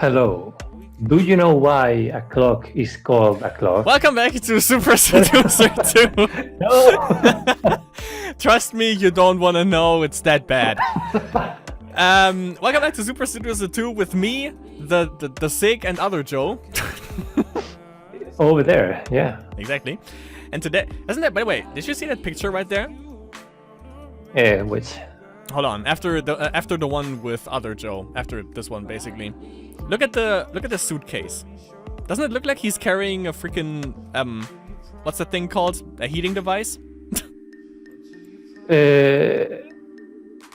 Hello. Do you know why a clock is called a clock? Welcome back to Super Seducer 2. No! Trust me, you don't want to know, it's that bad. Welcome back to Super Seducer 2 with me, the sick and other Joe. Over there, yeah. Exactly. And today, isn't that, by the way, did you see that picture right there? Which? Hold on, after the one with other Joe, after this one basically. Look at the suitcase. Doesn't it look like he's carrying a freaking what's that thing called? A heating device?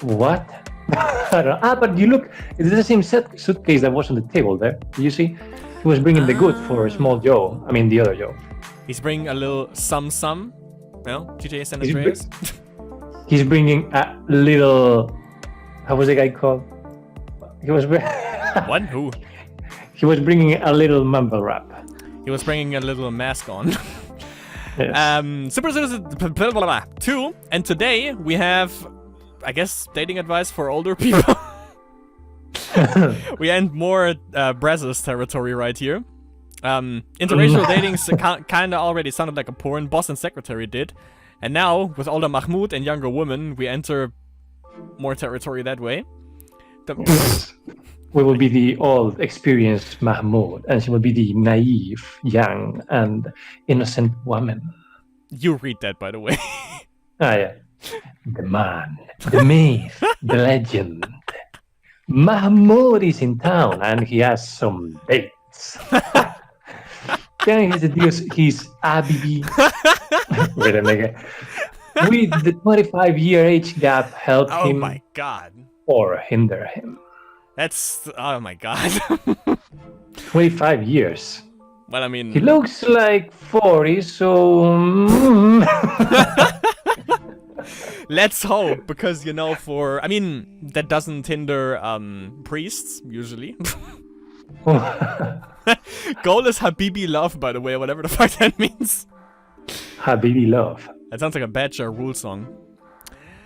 What? I don't know. But you look, it's the same suitcase that was on the table there. You see? He was bringing the goods for small Joe. I mean, the other Joe. He's bringing a little some, well, GTA San Andreas. He's bringing a little, how was the guy called? He was What? Who? He was bringing a little mumble rap. He was bringing a little mask on. Yes. Super Seducer 2, and today we have, I guess, dating advice for older people. We end more Brazos territory right here. Interracial dating kinda already sounded like a porn boss and secretary did. And now, with older Mahmoud and younger women, we enter more territory that way. We will be the old, experienced Mahmoud, and she will be the naive, young, and innocent woman. You read that, by the way. Yeah. The man, the myth, the legend. Mahmoud is in town, and he has some dates. Can he seduce his Abibi? Wait a minute. With the 25-year age gap, help him. Oh my god. Or hinder him. That's... oh my god. 25 years. Well, I mean... He looks like 40, so... Let's hope, because, you know, for... I mean, that doesn't hinder priests, usually. Goal is Habibi love, by the way, whatever the fuck that means. Habibi love. That sounds like a Badger rule song.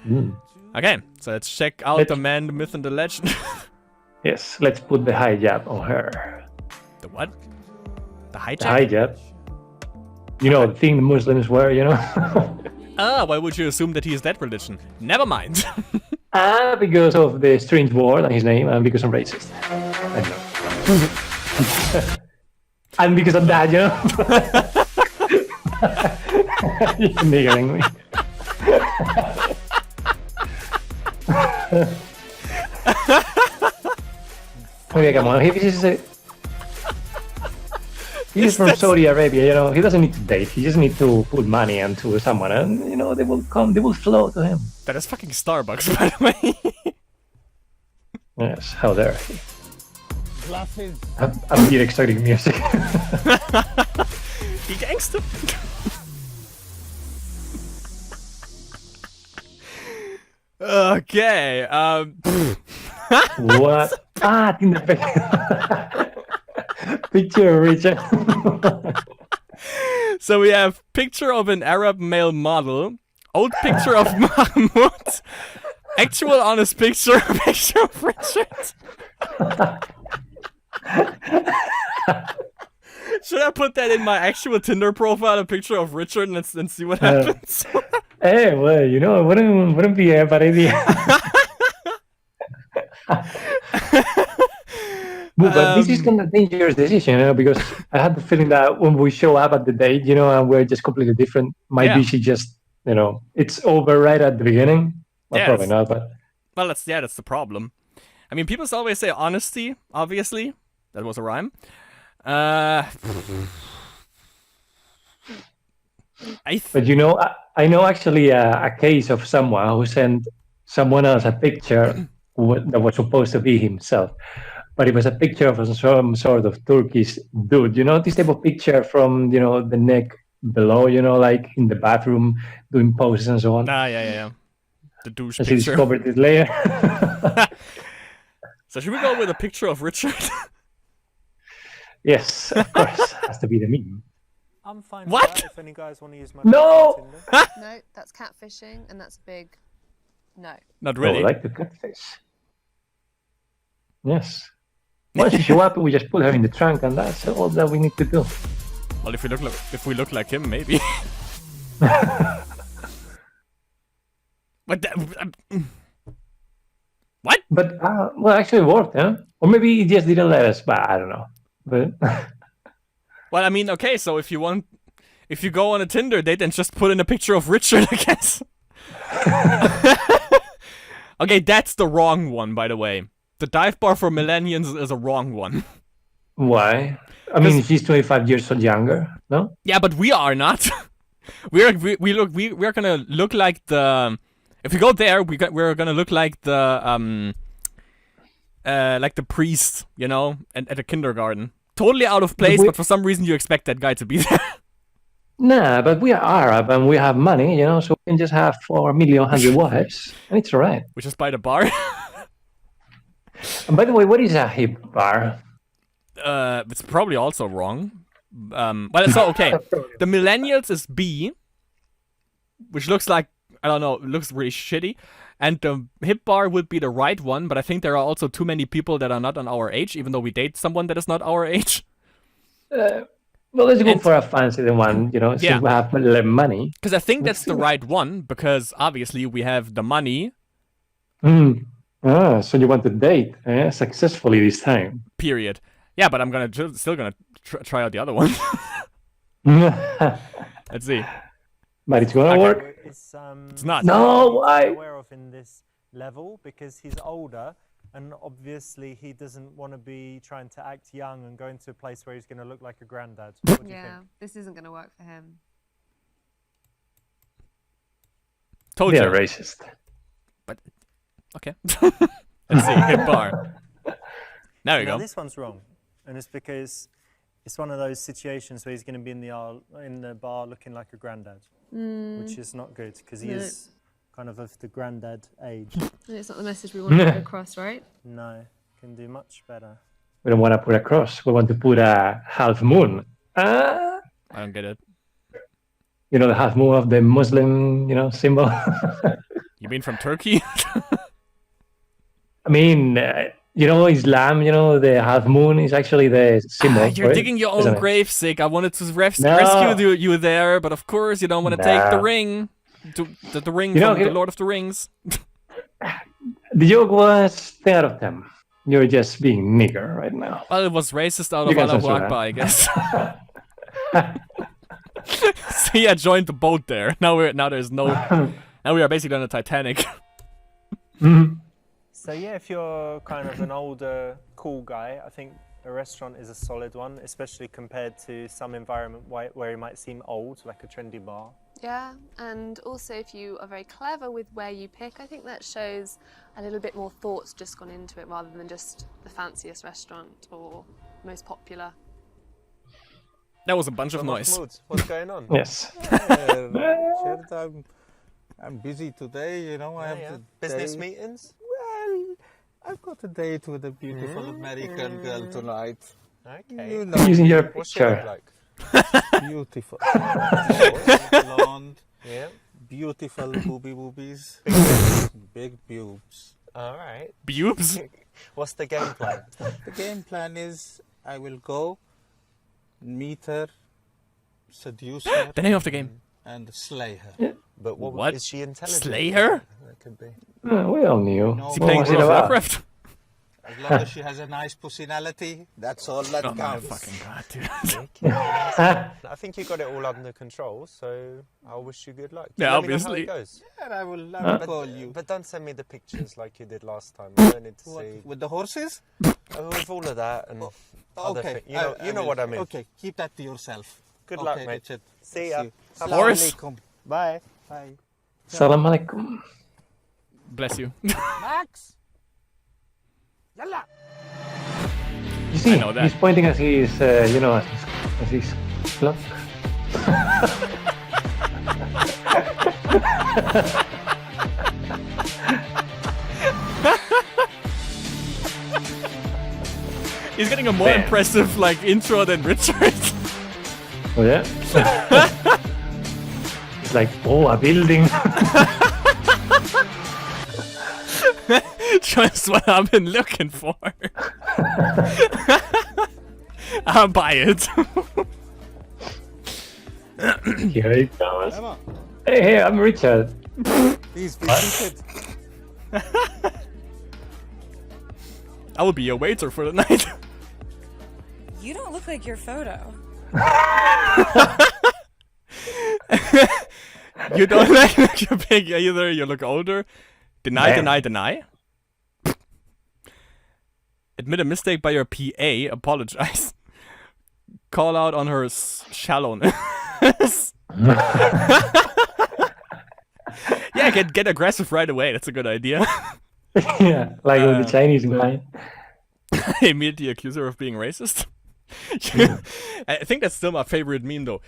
Mm. Okay, so let's check out the man, the myth, and the legend. Yes, let's put the hijab on her. The what? The hijack? The hijab. You know, the thing the Muslims wear, you know? Ah, why would you assume that he is that religion? Never mind. Because of the strange word and his name, and because I'm racist. I know. And because of that, you know? You're niggering me. Okay, come on. He's from Saudi Arabia, you know. He doesn't need to date. He just needs to put money into someone, and you know they will come. They will flow to him. That is fucking Starbucks, by the way. Yes, how dare he? Glasses. I'm here exciting music. He gangster. Okay. What? In the picture of Richard. So we have picture of an Arab male model, old picture of Mahmoud, actual honest picture of Richard. Should I put that in my actual Tinder profile, a picture of Richard, and see what happens? Hey, well, you know, it wouldn't be a bad idea. But this is kind of a dangerous decision, you know, because I had the feeling that when we show up at the date, you know, and we're just completely different, might be she just, you know, it's over right at the beginning. Well, probably not, but... Well, that's the problem. I mean, people always say honesty, obviously. That was a rhyme. But you know, I know actually a case of someone who sent someone else a picture that was supposed to be himself, but it was a picture of some sort of Turkish dude. You know, this type of picture from, you know, the neck below, you know, like in the bathroom doing poses and so on. Yeah. The douche and picture. She discovered it later. So should we go with a picture of Richard? Yes, of course. Has to be the meme. I'm fine. What? With that if any guys want to use my No! No, that's catfishing, and that's a big no. Not really. I like the catfish. Yes. Once she show up, we just put her in the trunk, and that's all that we need to do. Well, if we look like him, maybe. But what? But well, actually, it worked, huh? Or maybe he just didn't let us. But I don't know. But Well, I mean, okay. So if you go on a Tinder date, then just put in a picture of Richard, I guess. Okay, that's the wrong one, by the way. The dive bar for millennials is a wrong one. why? I mean, she's 25 years old younger, no? Yeah, but we are not. we're gonna look like the. If we go there, we're gonna look like the priest, you know, at a kindergarten. Totally out of place, but for some reason you expect that guy to be there. Nah, but we are Arab and we have money, you know, so we can just have 4,100,000 wives, and it's alright. We just buy the bar. And by the way, what is a hip bar? It's probably also wrong. But it's okay. The millennials is B, which looks like, I don't know, looks really shitty. And the hip bar would be the right one, but I think there are also too many people that are not on our age, even though we date someone that is not our age. Well, let's go for a fancy one, you know, since we have money. Because I think that's the right one, because obviously we have the money. So you want to date successfully this time. Period. Yeah, but I'm still gonna try out the other one. Let's see. But it's gonna work. It's not. No, why? aware of in this level because he's older, and obviously he doesn't want to be trying to act young and go into a place where he's going to look like a granddad. What do you Yeah, think? this isn't going to work for him. Told They you. are racist. But okay. Let's see. Hip bar. There we Now go. this one's wrong, and it's because it's one of those situations where he's going to be in the bar looking like a granddad, which is not good because he is kind of the granddad age. And it's not the message we want to put across, right? No, can do much better. We don't want to put a cross. We want to put a half moon. I don't get it. You know, the half moon of the Muslim, you know, symbol. You mean from Turkey? I mean, you know, Islam, you know, the half moon is actually the symbol. You're right? digging your own Isn't it? grave, Sig. I wanted to No. rescue you there, but of course you don't want to take the No. ring. The ring You know, from the Lord of the Rings. The joke was 10 out of 10. You're just being nigger right now. Well, it was racist out You of can Allahu censor Akbar, I guess. See, I joined the boat there. Now there's no. Now we are basically on the Titanic. So yeah, if you're kind of an older, cool guy, I think a restaurant is a solid one, especially compared to some environment where it might seem old, like a trendy bar. Yeah, and also if you are very clever with where you pick, I think that shows a little bit more thought's just gone into it rather than just the fanciest restaurant or most popular. That was a bunch of noise. Mahmoud, what's going on? Yes. Shared, I'm busy today, you know. I have the Business day. meetings? Well, I've got a date with a beautiful American girl tonight. Okay. You know, Using your What's she look picture. like? beautiful. Blonde, Yeah. beautiful boobies, big boobs. All right. Bubes? What's the game plan? The game plan is I will go meet her, seduce her, The name of the game. and slay her. But What? is she intelligent? Slay her? That could be. We all knew. No, Is he What playing was it World of about? Warcraft? As long as she has a nice personality, that's all that Oh my counts. fucking god, dude. I think you got it all under control, so I wish you good luck. Yeah, Let me know how obviously. it goes. And I will call you. But don't send me the pictures like you did last time. I don't need to What, see. with the horses? With all of that and other Okay, things. You know what I mean. Okay, keep that to yourself. Good Okay, luck, mate. Richard. See ya. you. Have Horse. Assalamu alaikum. Bye. Bye. Salam alaikum. Bless you. Max! Yalla! You see, I know that. he's pointing at his, you know, at his clock. He's getting a more Bam. impressive like intro than Richard. Oh yeah? It's like, oh, a building. Just what I've been looking for. I'll buy it. Here it comes. Emma, Hey, I'm Richard. please be seated. I will be your waiter for the night. You don't look like your photo. You don't look your big either. You look older. Deny, Damn. deny. Admit a mistake by your PA. Apologize. Call out on her shallowness. Yeah, get aggressive right away. That's a good idea. Yeah, like with the Chinese guy. Immediately accuse her of being racist. I think that's still my favorite meme though.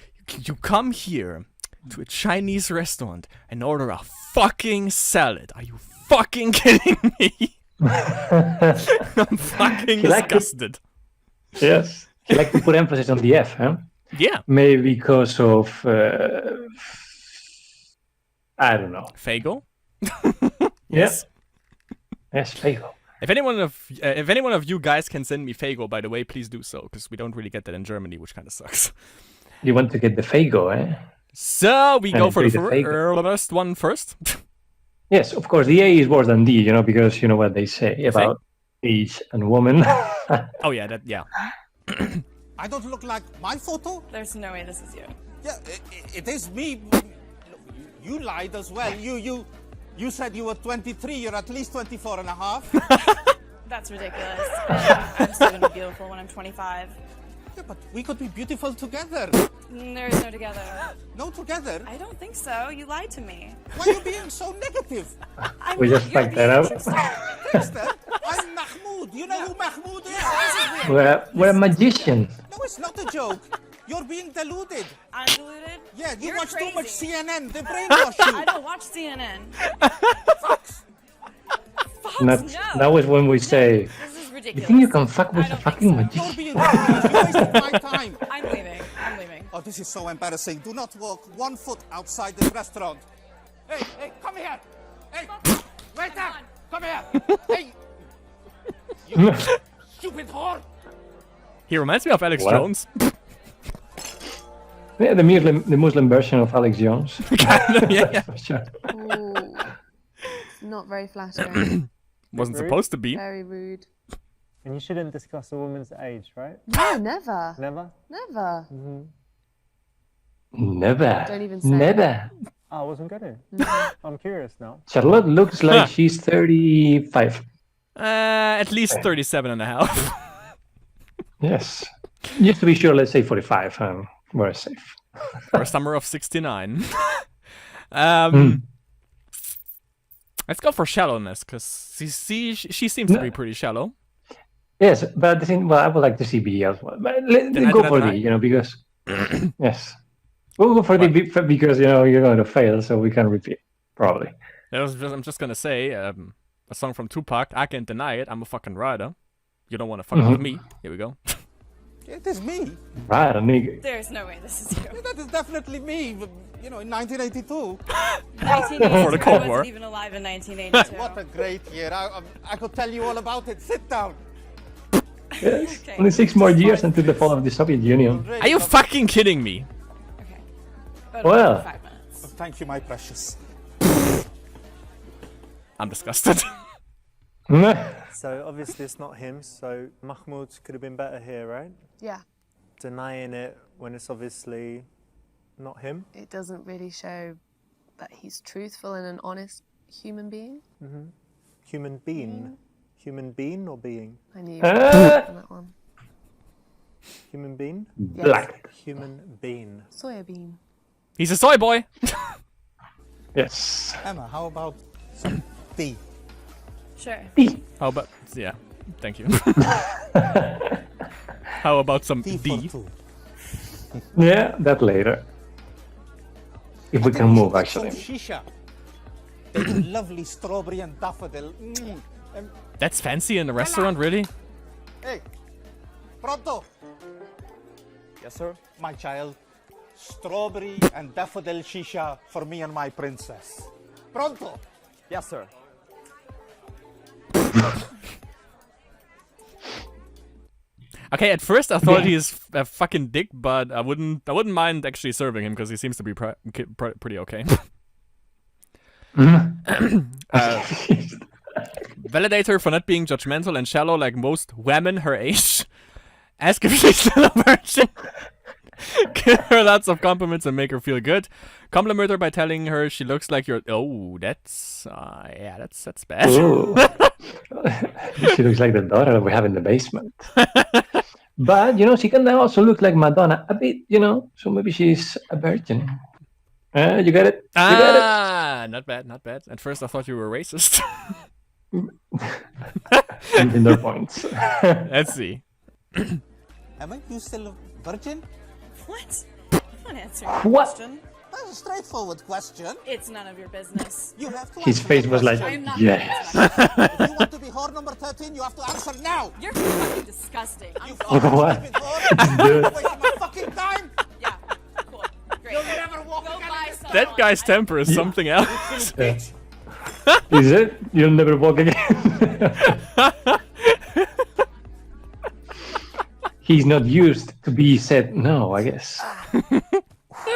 You come here to a Chinese restaurant and order a fucking salad. Are you fucking kidding me? I'm fucking You like it? disgusted. Yes. You like to put emphasis on the F, huh? Yeah. Maybe because of I don't know. Fago? Yes. Yes, Fago. If anyone of you guys can send me Fago, by the way, please do so, because we don't really get that in Germany, which kind of sucks. You want to get the Fago, eh? So we go for the take the Fago. first one first. Yes, of course. The A is worse than D, you know, because you know what they say about age and woman. Oh yeah, that yeah. I don't look like my photo? There's no way this is you. Yeah, it is me. You lied as well. You said you were 23. You're at least 24 and a half. That's ridiculous. And I'm still gonna be beautiful when I'm 25. Yeah, but we could be beautiful together. There is no together. No together? I don't think so. You lied to me. Why are you being so negative? I'm We not- just you're fucked that being up. trickster. Trickster, I'm Mahmoud. You know who Mahmoud is? This is weird. we're a magician. No, it's not a joke. You're being deluded. I'm deluded. Yeah, you You're watch too much crazy. CNN. They brainwash you. I don't watch CNN. Fox. Fox, Not, no. that was when we say, This is you ridiculous. think you can fuck with I a don't fucking think so. You're magician? being ridiculous. You wasted my time. I'm leaving. I'm leaving. Oh, this is so embarrassing. Do not walk 1 foot outside this restaurant. Hey, come here. Hey, wait there. Come here. Hey. You stupid whore. He reminds me of Alex What? Jones. Yeah, the Muslim version of Alex Jones. yeah. For sure. Ooh. Not very flattering. Wasn't Rude. supposed to be. Very rude. And you shouldn't discuss a woman's age, right? No, never. Never? Never. Never. Don't even say Never. I wasn't going to. I'm curious now. Charlotte looks like she's 35. At least 37 and a half. Yes. Just to be sure, let's say 45. We're safe. For a summer of 69. Let's go for shallowness, because she seems to be pretty shallow. Yes, but the thing, well, I would like to see B as well. But let's Then I go did for that D, you know, because yes, we'll go for D because you know you're going to fail, so we can repeat probably. I'm just gonna say, a song from Tupac, I can't deny it, I'm a fucking rider. You don't want to fuck with me. Here we go. It is me. Right, nigga. There's no way this is you. That is definitely me. You know, in 1982. 1982. For the Cold I War. wasn't even alive in 1982. What a great year. I could tell you all about it. Sit down. Yes. Okay. Only 6 more years until the fall of the Soviet Union. Are you fucking kidding me? Okay. But Well. only 5 minutes. Thank you, my precious. I'm disgusted. So obviously it's not him, so Mahmoud could have been better here, right? Yeah. Denying it when it's obviously not him. It doesn't really show that he's truthful and an honest human being. Human being. Human being or being? I knew you were on that one. Human being? Black. Human being. Soya bean. He's a soy boy. Yes. Emma, how about some tea? Sure. How about yeah? Thank you. How about some Tea for D? two. Yeah, that later. If we can move, actually. Some shisha. They do lovely strawberry and daffodil. That's fancy in the restaurant, really? Hey, pronto. Yes, sir. My child, strawberry and daffodil shisha for me and my princess. Pronto. Yes, sir. Okay, at first I thought he's a fucking dick, but I wouldn't mind actually serving him because he seems to be pretty okay. Validate her for not being judgmental and shallow like most women her age. Ask if she's still a virgin. Give her lots of compliments and make her feel good. Compliment her by telling her she looks like your. Oh, that's that's bad. She looks like the daughter we have in the basement. But she can also look like Madonna a bit. So maybe she's a virgin. You get it? You get it? Not bad, not bad. At first I thought you were racist. In their points. Let's see. Emma, you still a virgin? What? I'm not answering your What? question. That's a straightforward question. It's none of your business. You have to His answer face the was like, question. I'm not yes. gonna answer that. If you want to be whore number 13, you have to answer now. You're fucking disgusting. I'm You sorry. fucking What? stupid whore. You're wasting my fucking time. Yeah, cool. Great. You'll never walk Go again buy in this some. That guy's temper is something else. bitch. Is it? You'll never walk again. He's not used to be said no, I guess.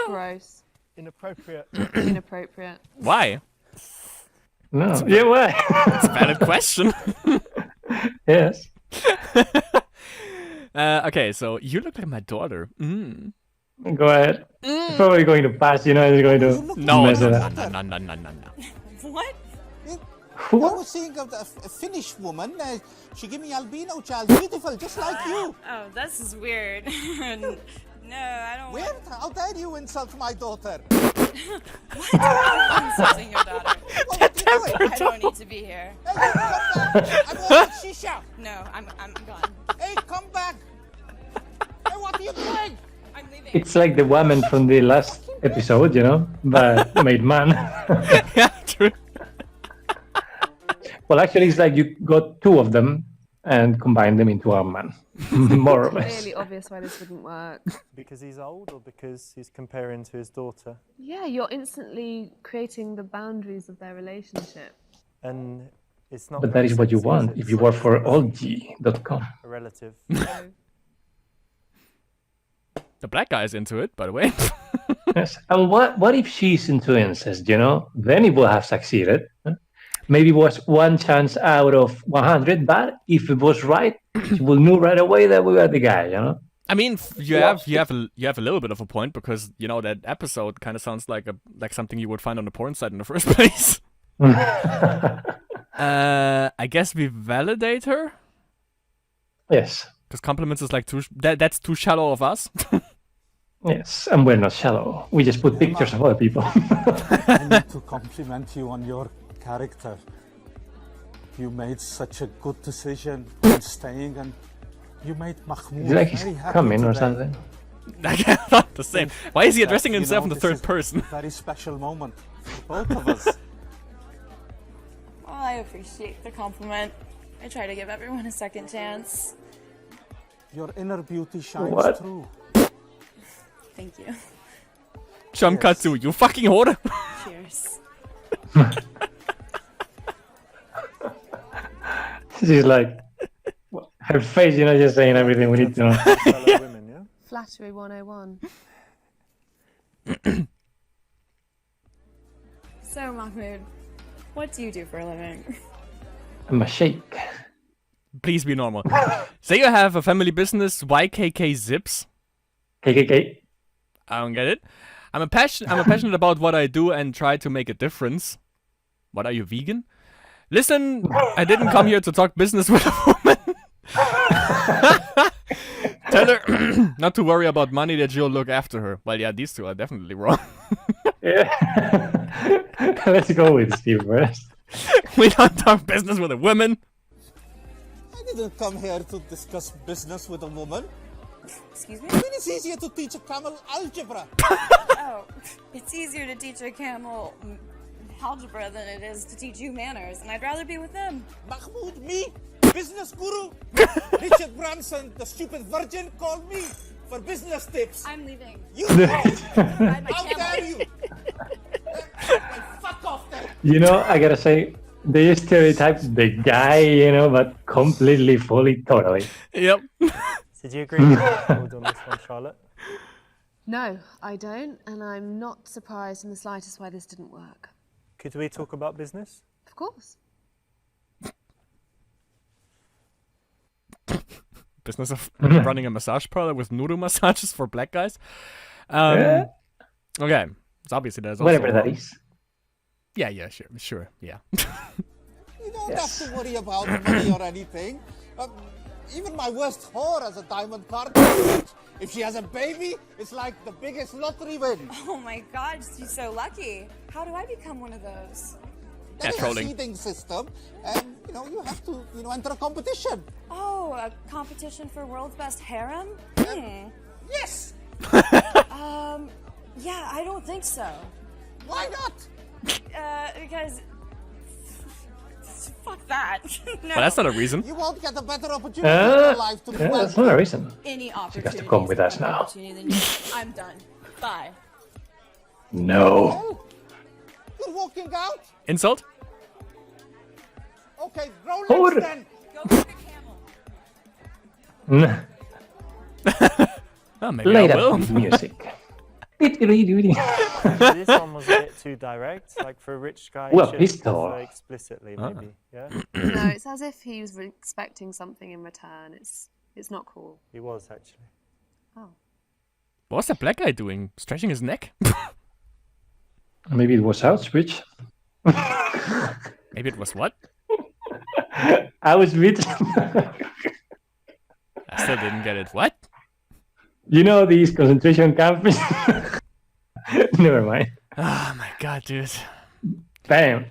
Gross. Inappropriate. Inappropriate. Why? No. Yeah, why? It's a valid question. Yes. Okay, so you look like my daughter. Go ahead. It's probably going to pass, it's going to No, mess no, it no, up. no, no, no, no, no, no. What? I was seeing a Finnish woman. She gave me albino child, beautiful, just like you. Oh, this is weird. No, I don't. Weird? How dare you insult my daughter? I'm insulting your daughter. What are you doing? I don't need to be here. Hey, come back! I'm ordering shisha. No, I'm gone. Hey, come back! Hey, what are you doing? I'm leaving. It's like the woman from the last episode, but made man. Yeah, true. Well, actually, it's like you got two of them and combined them into a man, more or less. Really obvious why this wouldn't work. Because he's old or because he's comparing to his daughter? Yeah, you're instantly creating the boundaries of their relationship. And it's not. But that is what you racist, want is it? if you work for OG.com. A relative. So, The black guy's into it, by the way. Yes. And what if she's into incest, Then it will have succeeded. Maybe it was one chance out of 100, but if it was right, she will know right away that we were the guy, I mean, you have a little bit of a point because that episode kind of sounds like something you would find on a porn site in the first place. I guess we validate her Yes. because compliments is like that's too shallow of us. Yes, and we're not shallow. We just put pictures of other people. I need to compliment you on your character. You made such a good decision in staying, and you made Mahmoud It's like he's very happy coming or today. something. Not the same. Why is he addressing You himself know, in the this third is person? a very special moment for both of us. Well, I appreciate the compliment. I try to give everyone a second chance. Your inner beauty shines What? through. Thank you. Chankatsu, you fucking whore! Cheers. She's like, her face, just saying everything we need to know. Fellow women, yeah? flattery 101. So, Mahmoud, what do you do for a living? I'm a sheikh. Please be normal. Say you have a family business, YKK Zips. KKK. I don't get it. I'm passionate about what I do and try to make a difference. What, are you vegan? Listen, I didn't come here to talk business with a woman. Tell her not to worry about money, that you'll look after her. Well, yeah, these two are definitely wrong. Yeah. Let's go with Steve first. We don't talk business with a woman. I didn't come here to discuss business with a woman. Excuse me? I mean, it's easier to teach a camel algebra. Oh, it's easier to teach a camel algebra than it is to teach you manners, and I'd rather be with them. Mahmoud, me, business guru. Richard Branson, the stupid virgin, called me for business tips. I'm leaving. You Ride my how camel. dare you? Well, fuck off then. I gotta say, they stereotype the guy, but completely, fully, totally. Yep. Did you agree with what I called on this one, Charlotte? No, I don't, and I'm not surprised in the slightest why this didn't work. Could we talk about business? Of course. Business of running a massage parlor with noodle massages for black guys. Okay, so obviously there's also Whatever that is. Yeah, sure, yeah. You don't Yes. have to worry about money or anything. Even my worst whore has a diamond card. If she has a baby, it's like the biggest lottery win. Oh my god, you're so lucky. How do I become one of those? There is a trolling. seeding system, and you have to enter a competition. Oh, a competition for world's best harem? Yes. Yeah, I don't think so. Why not? Because fuck that. No. But that's not a reason. You won't get a better opportunity in your life to do Yeah, well. that's not a reason. Any has opportunity. to come with us now. I'm done. Bye. No. Well, you're walking out. Insult? Okay, roll Whore. legs then. Go pick a camel. Oh, maybe Light I will. up the music. This one was a bit too direct. Like for a rich guy, Well, he should pistol. say explicitly, maybe. Yeah, No, it's as if he was expecting something in return. It's not cool. he was actually. Oh. What was that black guy doing? Stretching his neck? Maybe it was Auschwitz. Maybe it was what? Auschwitz. I still didn't get it. What? You know these concentration camps? Never mind. Oh my god, dude. Bam.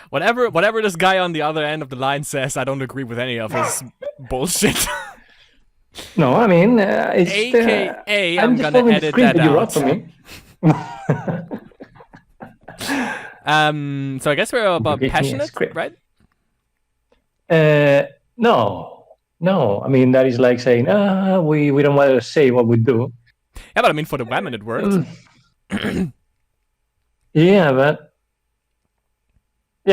Whatever this guy on the other end of the line says, I don't agree with any of his bullshit. No, I mean, it's... AKA, I'm just gonna following the edit script that you wrote out. for me. So I guess we're about gave me a passionate, script. right? No. I mean, that is like saying, we don't want to say what we do. Yeah, but I mean, for the women it worked. Yeah,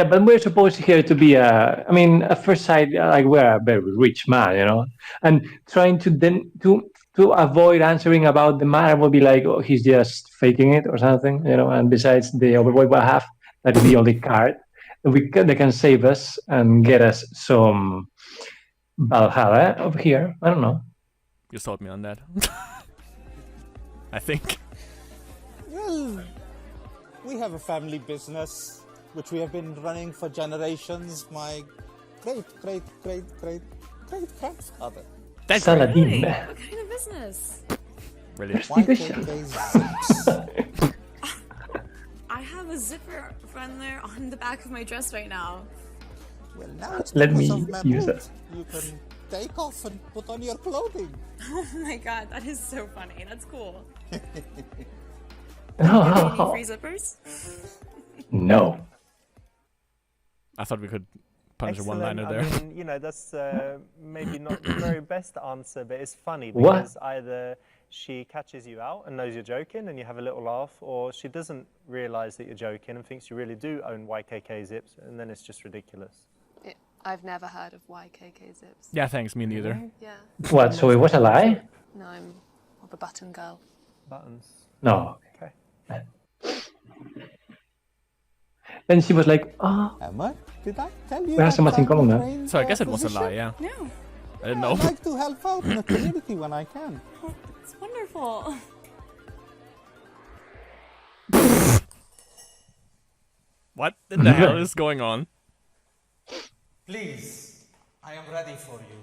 but we're supposed here to be at first sight, like we're a very rich man, and trying to then to avoid answering about the man will be like, oh, he's just faking it or something, and besides the overboard will have, that is the only card that they can save us and get us some Valhalla over here. I don't know. You sold me on that. I think. Well, we have a family business which we have been running for generations. My great-great-great-great-great-grandfather. That's Saladin. What kind of business? really. YKK zips. I have a zipper friend there on the back of my dress right now. Well, now it's Let because me of use Mahmoud. that. You can take off and put on your clothing. Oh my god, that is so funny. That's cool. Oh, Any free zippers? no. I thought we could punch a Excellent. one-liner I there. mean, that's maybe not the very best answer, but it's funny What? because either she catches you out and knows you're joking and you have a little laugh, or she doesn't realize that you're joking and thinks you really do own YKK zips, and then it's just ridiculous. I've never heard of YKK zips. Yeah, thanks, me neither. Yeah. What? So it was a lie? No, I'm more of a button girl. Buttons. No. Okay. Then she was like, oh, Emma, did I tell you? We have so much in common, huh? So I guess it was a lie, yeah. No. I didn't I know. like to help out in the community when I can. It's wonderful. What in the hell is going on? Please, I am ready for you.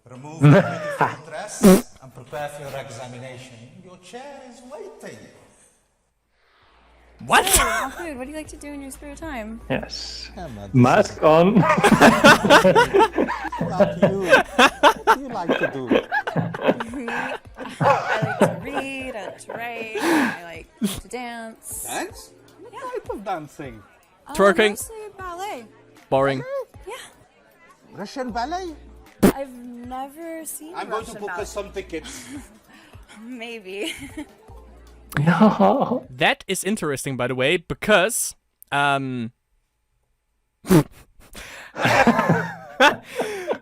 Remove the beautiful dress and prepare for your examination. Your chair is waiting. What? Mahmoud, what do you like to do in your spare time? yes. Emma, this Mask on. is not you. What do you like to do? I like to read, I like to write, I like to dance. Dance? What type of dancing? Twerking. Mostly ballet. Boring. Yeah. Russian ballet? I've never seen I'm going to Russian book ballet. us some tickets. Maybe. No. That is interesting, by the way, because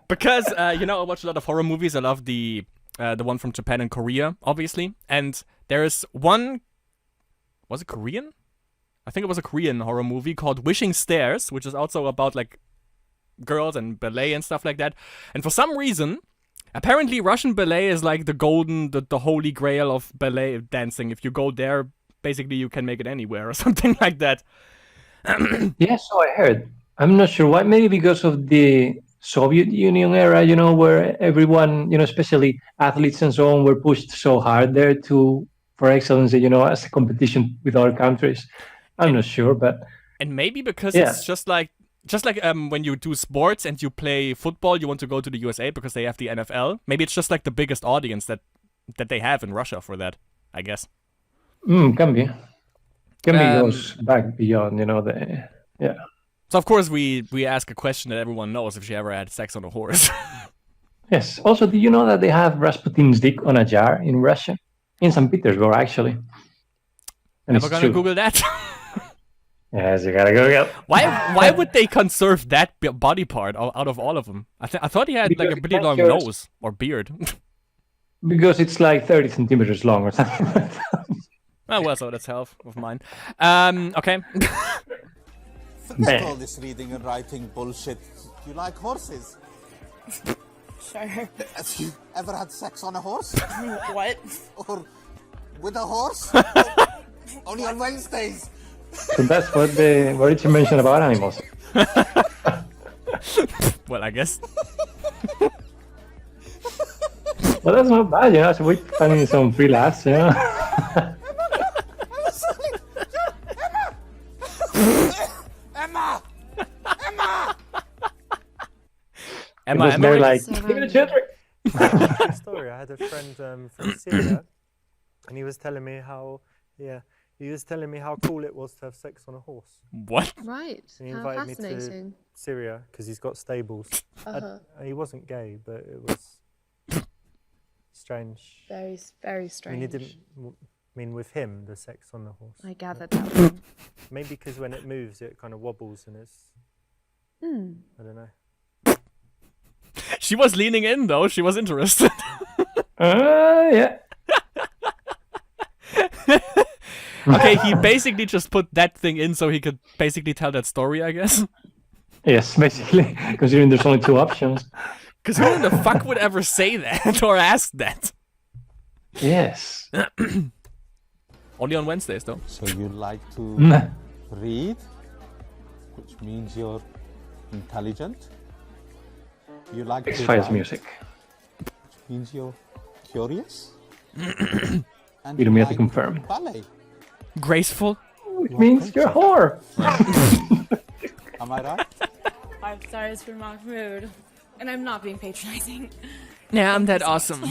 Because I watch a lot of horror movies. I love the one from Japan and Korea, obviously. And there is one. Was it Korean? I think it was a Korean horror movie called Wishing Stairs, which is also about like girls and ballet and stuff like that. And for some reason, apparently Russian ballet is like the holy grail of ballet dancing. If you go there, basically you can make it anywhere or something like that. Yeah, so I heard. I'm not sure why. Maybe because of the Soviet Union era, where everyone, especially athletes and so on, were pushed so hard there for excellence, as a competition with other countries. I'm not sure, but and maybe because yeah. it's just like when you do sports and you play football, you want to go to the USA because they have the NFL. Maybe it's just like the biggest audience that they have in Russia for that, I guess. Can be. Goes back beyond, yeah. So of course we ask a question that everyone knows: if she ever had sex on a horse. Yes. Also, do you know that they have Rasputin's dick on a jar in Russia, in St. Petersburg, actually? And Never gonna Google that. Yes, you gotta Google. Why would they conserve that body part out of all of them? I thought he had Because like a pretty long captures- nose or beard. Because it's like 30 centimeters long or something like that. Oh well, so that's half of mine. Okay. Forget all this reading and writing bullshit. You like horses? Sure. Have you ever had sex on a horse? What? Or with a horse? Only on Wednesdays. So that's what did you mention about animals? Well, I guess. Well, that's not bad, So we're finding some free laughs, Emma! It was more like, So give me the children. Story. I had a friend from Syria, and he was telling me how cool it was to have sex on a horse. What? Right. And he How invited me to fascinating. Syria because he's got stables. He wasn't gay, but it was strange. Very, very I strange. mean, he didn't. I mean, with him, the sex on the horse. I gathered that one. Maybe because when it moves, it kind of wobbles and it's. I don't know. She was leaning in though. She was interested. Yeah. Okay, he basically just put that thing in so he could basically tell that story, I guess. Yes, basically, considering there's only two options. Because who in the fuck would ever say that or ask that? Yes. Only on Wednesdays, though. So you like to read, which means you're intelligent. You like to X-Files write, music. which means you're curious. And You you don't have to like confirm. ballet. Graceful. Which means you're a whore. Am I right? 5 stars for Mahmoud. And I'm not being patronizing. Yeah, I'm that awesome.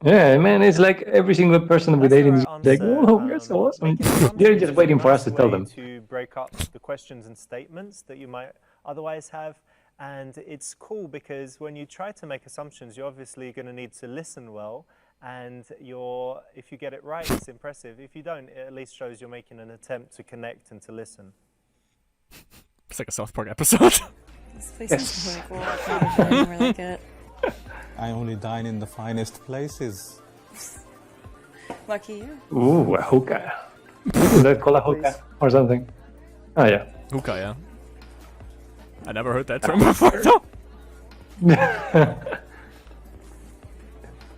Yeah, man, it's like every single person we're That's the dating is right like, answer. oh, you're so awesome. Making assumptions They're just is waiting a for us nice to tell way them. to break up the questions and statements that you might otherwise have. And it's cool because when you try to make assumptions, you're obviously going to need to listen well. And if you get it right, it's impressive. If you don't, it at least shows you're making an attempt to connect and to listen. It's like a South Park episode. This place Yes. is really cool. I never like it. I only dine in the finest places. Lucky you. Ooh, a hookah. Is that called a hookah or something? Oh, yeah. Hookah, yeah. I never heard that term before, though.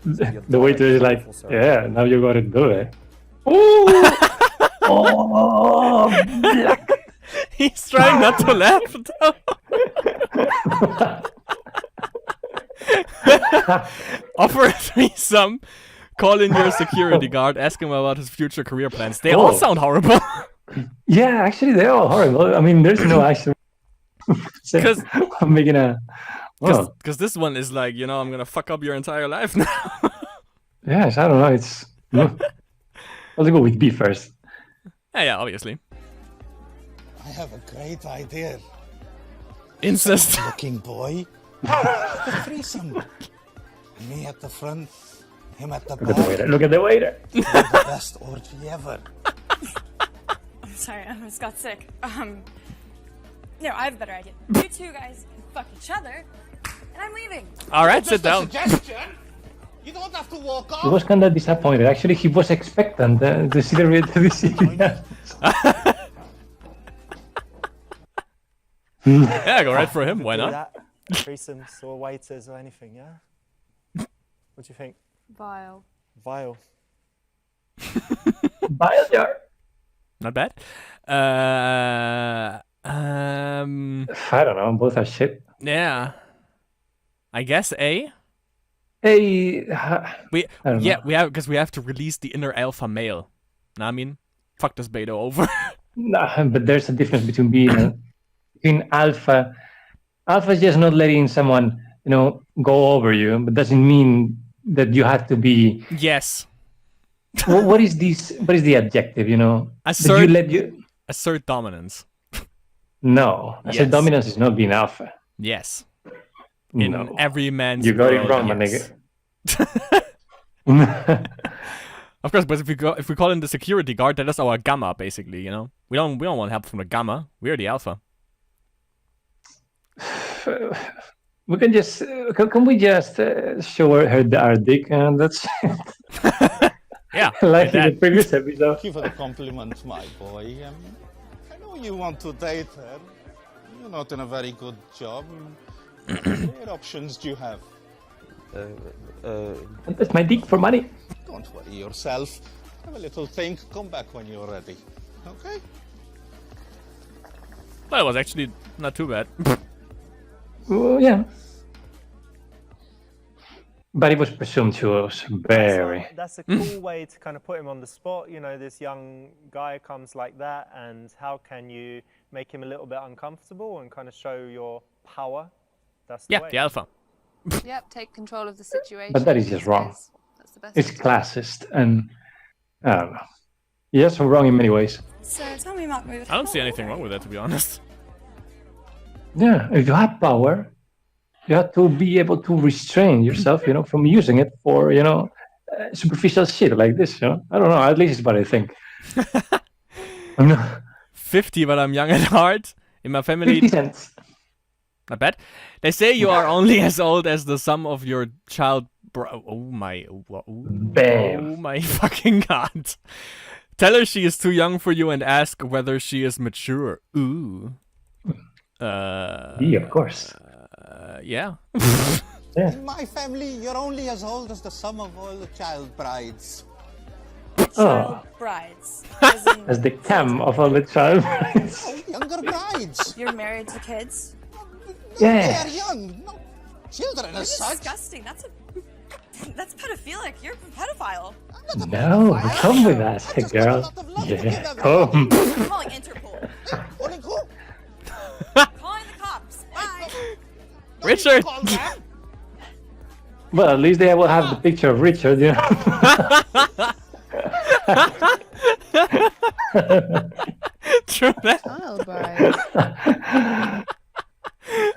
The waiter is like, yeah, now you gotta do it. Ooh! Oh, black. He's trying not to laugh, though. Offer a threesome. Call in your security guard. Ask him about his future career plans. They all Oh. sound horrible. Yeah, actually, they're all horrible. I mean, there's no actual. 'Cause- I'm making a. Oh, Because this one is like, I'm gonna fuck up your entire life now. yes, I don't know. It's. Let's go with B first. Yeah, obviously. I have a great idea. Incest. Looking boy. A threesome. Me at the front, him at the Look at the back. waiter. Look at the waiter. The best orgy ever. I'm sorry, I just got sick. No, I have a better idea. You two guys can fuck each other, and I'm leaving. All right, sit Just a down. suggestion. You don't have to walk He off. was kind of disappointed. Actually, he was expectant to see the Yeah, go right for him. Why Do not? that, threesomes or waiters or anything, yeah? What do you think? Vile. Vile. Bile jar. Not bad. I don't know. Both are shit. Yeah. I guess A. Hey, We I don't know. we have to release the inner alpha male. Know what I mean, fuck this beta over. Nah, but there's a difference between between alpha. Alpha is just not letting someone, go over you, but doesn't mean that you have to be. Yes. What is this? What is the adjective? That you Assert, let you. assert dominance. No, I said Yes. dominance is not being alpha. Yes. In No, every man's you got it world, wrong, my yes. nigga. Of course, but if we call him the security guard, that is our gamma, basically. We don't want help from the gamma. We're the alpha. We can just. Can we just show her our dick, and that's Yeah. like in the that. previous episode. Thank you for the compliment, my boy. I know you want to date her. You're not in a very good job. What options do you have? That's my dick for money. Don't worry yourself. Have a little think. Come back when you're ready. Okay? Well, it was actually not too bad. Well, yeah. But it was presumptuous, very. That's a cool way to kind of put him on the spot. This young guy comes like that, and how can you make him a little bit uncomfortable and kind of show your power? That's the Yeah, way. the alpha. Yep, take control of the situation. But that is just wrong. That's the best. It's way to do it. classist, and I don't know. Yes, wrong in many ways. So tell me about I don't see anything wrong with that, to be honest. Yeah, if you have power, you have to be able to restrain yourself, from using it for, superficial shit like this. I don't know. At least it's what I think. I'm not 50, but I'm young at heart. In my family, 50 cents. not bad. They say you are only as old as the sum of your child. Oh my Bam. fucking god. Tell her she is too young for you and ask whether she is mature. Ooh. Yeah, of course. Yeah. Yeah. In my family, you're only as old as the sum of all the child brides. Oh, brides. as the cam of all the child. Younger brides. You're married to kids? They Yeah. are young. No children as That's such. disgusting. That's pedophilic. You're a pedophile. No, come with us, I just girl. got a lot of love to Yeah, give everyone. come. I'm calling Interpol. Calling who? Calling the cops. Bye. Richard! Call them. Well, at least they will have the picture of Richard, True that. Child bride.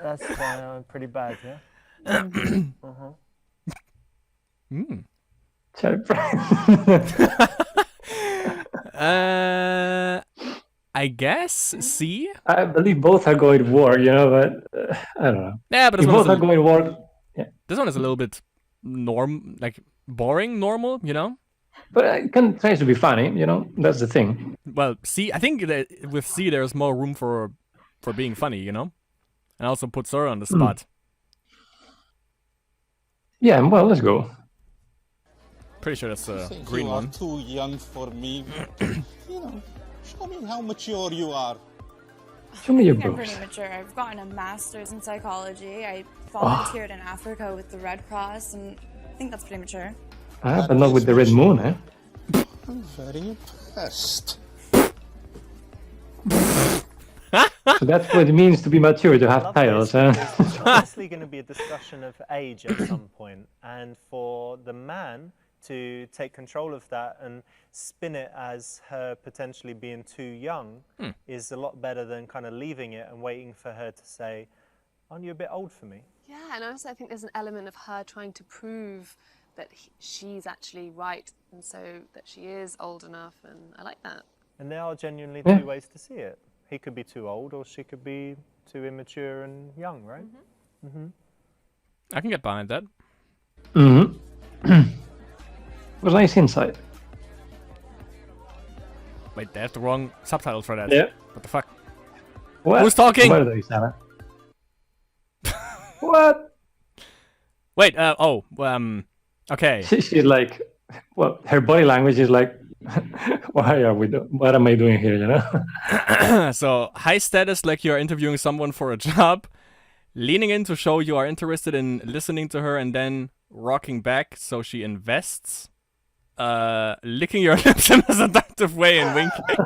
That's pretty bad, yeah? Child I guess C. I believe both are going to war, but I don't know. Yeah, but If this one, both are is going to war, this one is a little bit boring, normal, but it tries to be funny, that's the thing. Well, C. I think that with C there's more room for being funny, and also puts her on the spot. Yeah, well, let's go. Pretty sure that's a Think green you are one. too young for me. Show me how mature you are. Show me your I'm boobs. pretty mature. I've gotten a master's in psychology. I volunteered in Africa with the Red Cross, and I think that's pretty mature. But not with the red moon, eh? I'm very impressed. So that's what it means to be mature, to have Love titles, this, huh? because There's obviously going to be a discussion of age at some point, and for the man to take control of that and spin it as her potentially being too young is a lot better than kind of leaving it and waiting for her to say, aren't you a bit old for me? Yeah, and also I think there's an element of her trying to prove that she's actually right, and so that she is old enough, and I like that. And there are genuinely Yeah. two ways to see it. he could be too old, or she could be too immature and young, right? I can get behind that. Was nice insight. Wait, they have the wrong subtitles for that. Yeah. What the fuck? What? Who's talking? What are they, Sarah? What? Wait, okay. She's like, well, her body language is like, what am I doing here, you know? So, high status like you're interviewing someone for a job, leaning in to show you are interested in listening to her, and then rocking back so she invests. Licking your lips in a seductive way and winking.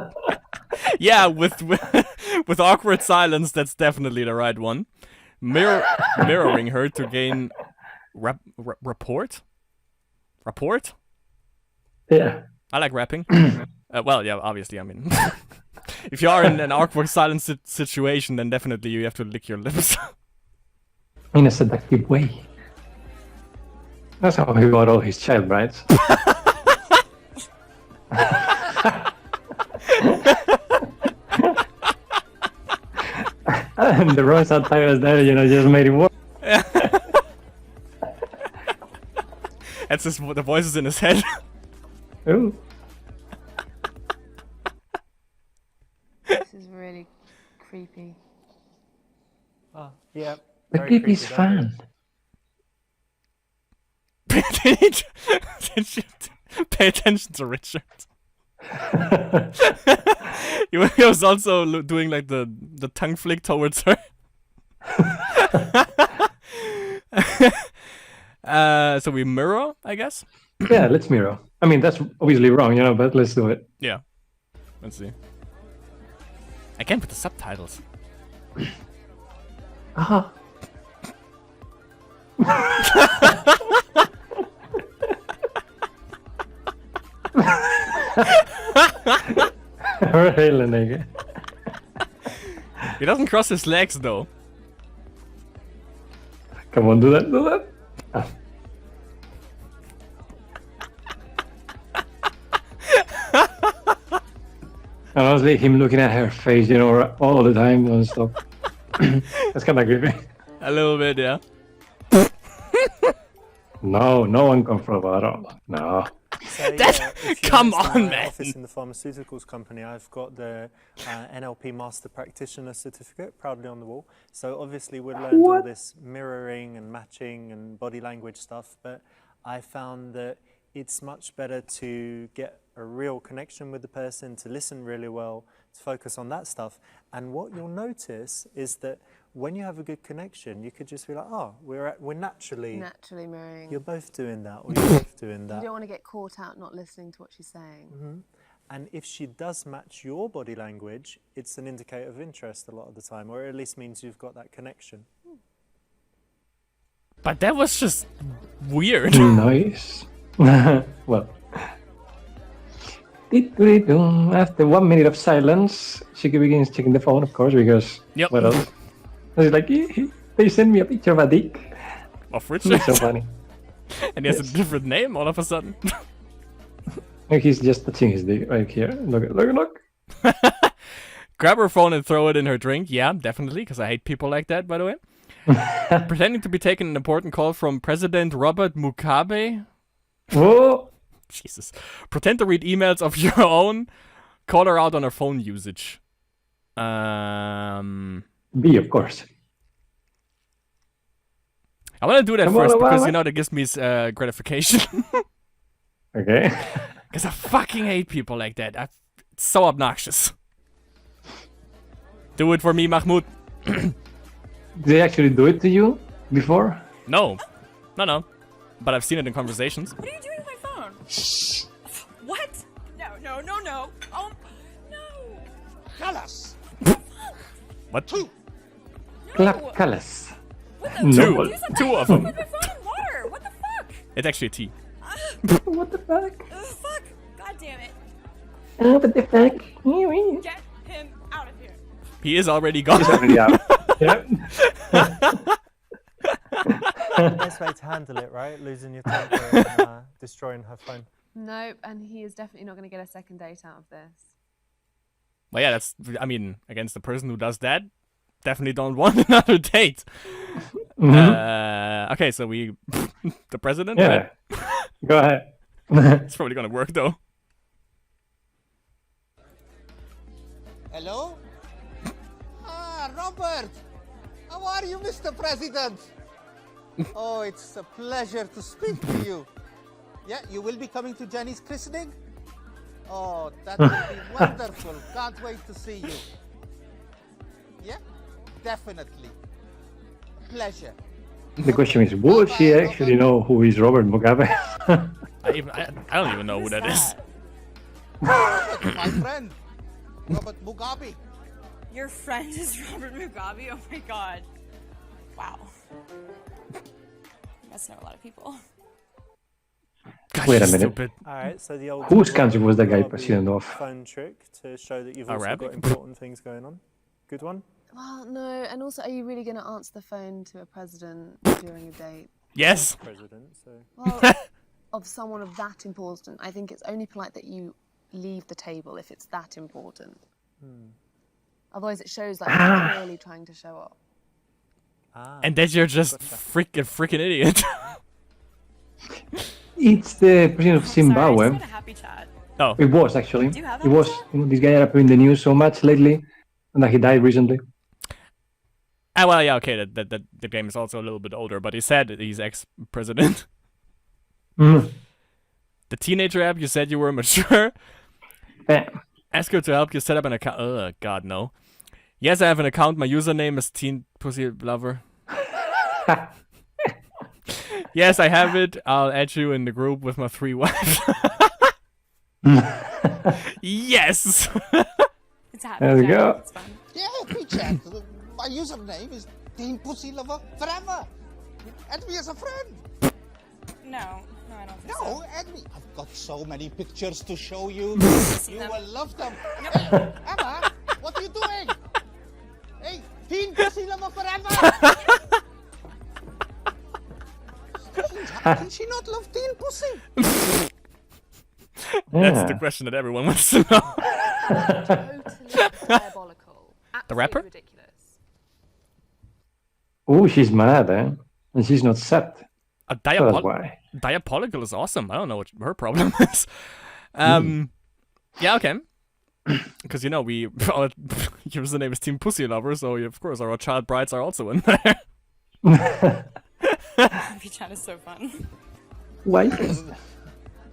Yeah, with awkward silence, that's definitely the right one. Mirroring her to gain rapport? Rapport? Yeah. I like rapping. Well, yeah, obviously, I mean... if you are in an awkward silence situation, then definitely you have to lick your lips. In a seductive way. That's how he got all his child brides. And the wrong subtitles there, you know, just made it worse. That's just the voices in his head. Ooh. This is really creepy. Oh, yeah. The very kid is creepy, fun. Pay attention to Richard. He was also doing like the tongue flick towards her. So we mirror, I guess. Yeah, let's mirror. I mean, that's obviously wrong, you know, but let's do it. Yeah. Let's see. Again with the subtitles. Aha. Really, nigga. He doesn't cross his legs though. Come on, do that, do that. Ah. And honestly, him looking at her face, you know, all the time, non-stop. That's kind of creepy. A little bit, yeah. No uncomfortable at all. No. So, if you Come notice on, my man. office in the pharmaceuticals company, I've got the NLP Master Practitioner certificate proudly on the wall. So obviously we learned all this mirroring and matching and body language stuff, but I found that it's much better to get a real connection with the person, to listen really well, to focus on that stuff. And what you'll notice is that when you have a good connection, you could just be like, oh, we're naturally mirroring. You're both doing that, or you're both doing that. You don't want to get caught out not listening to what she's saying. And if she does match your body language, it's an indicator of interest a lot of the time, or at least means you've got that connection. But that was just weird. Nice. Well. After 1 minute of silence, she begins checking the phone, of course, because Yep. what else? And she's like, they sent me a picture of a dick. Of Richard. It's so funny. And he has a different name all of a sudden. Like he's just touching his dick right here. Look. Grab her phone and throw it in her drink. Yeah, definitely, because I hate people like that, by the way. Pretending to be taking an important call from President Robert Mugabe. Whoa! Jesus. Pretend to read emails of your own. Call her out on her phone usage. B, of course. I want to do that Come on, first because, Obama. you know, that gives me gratification. Okay. Because I fucking hate people like that. It's so obnoxious. Do it for me, Mahmoud. Did they actually do it to you before? No. No. But I've seen it in conversations. What are you doing with my phone? What? No. No. Callous. What? Clap callous. Two. No. Two of them. Put my phone in water. What the fuck? It's actually a T. What the fuck? Fuck. God damn it. Oh, what the fuck? Get him out of here. He is already gone. Yeah. Yep. Best way to handle it, right? Losing your temper and destroying her phone. Nope, and he is definitely not going to get a second date out of this. Well, yeah, that's. I mean, against the person who does that, definitely don't want another date. Okay, so we, the president. Yeah. Go ahead. It's probably gonna work though. Hello? Ah, Robert! How are you, Mr. President? Oh, it's a pleasure to speak to you. Yeah, you will be coming to Jenny's christening? Oh, that will be wonderful. Can't wait to see you. Yeah, definitely. Pleasure. The question is, would she actually know who is Robert Mugabe? I don't even know who that is. Robert, my friend. Robert Mugabe. Your friend is Robert Mugabe? Oh my god. Wow. You must know a lot of people. Gosh, Wait a she's minute. Stupid. All right, so the old Whose country was that guy Mugabe president of? phone trick to show that you've also Arabic? got important things going on. Good one. Well, no, and also, are you really going to answer the phone to a president during a date? Yes. President, so Well, of someone of that important, I think it's only polite that you leave the table if it's that important. Otherwise, it shows like you're clearly trying to show up. And that you're just freaking idiot. It's the president of Sorry, I Zimbabwe. just had a happy chat. Oh, It was actually. Do you have It was. that? This guy up in the news so much lately, and that he died recently. well, yeah, okay. That the game is also a little bit older, but he said that he's ex-president. Mm. The teenager app, you said you were mature. Ask her to help you set up an account. Oh God, no. Yes, I have an account. My username is Teen Pussy Lover. Yes, I have it. I'll add you in the group with my 3 wives. Yes. It's happy There we chat. go. It's fun. Yeah, we chat. My username is Team Pussy Lover Forever. Add me as a friend. No, I don't think No, so. add me. I've got so many pictures to show you. See You them? will love them. Hey, Emma, what are you doing? Hey, Team Pussy Lover Forever. Can she not love Teen Pussy? That's the question that everyone wants to know. Totally diabolical. The rapper? Absolutely ridiculous. Oh, she's mad, eh? And she's not set. A So that's why. diabolical is awesome. I don't know what her problem is. Yeah, okay. Because you know our username is Team Pussy Lover, so of course our child brides are also in there. Happy chat is so fun. Why?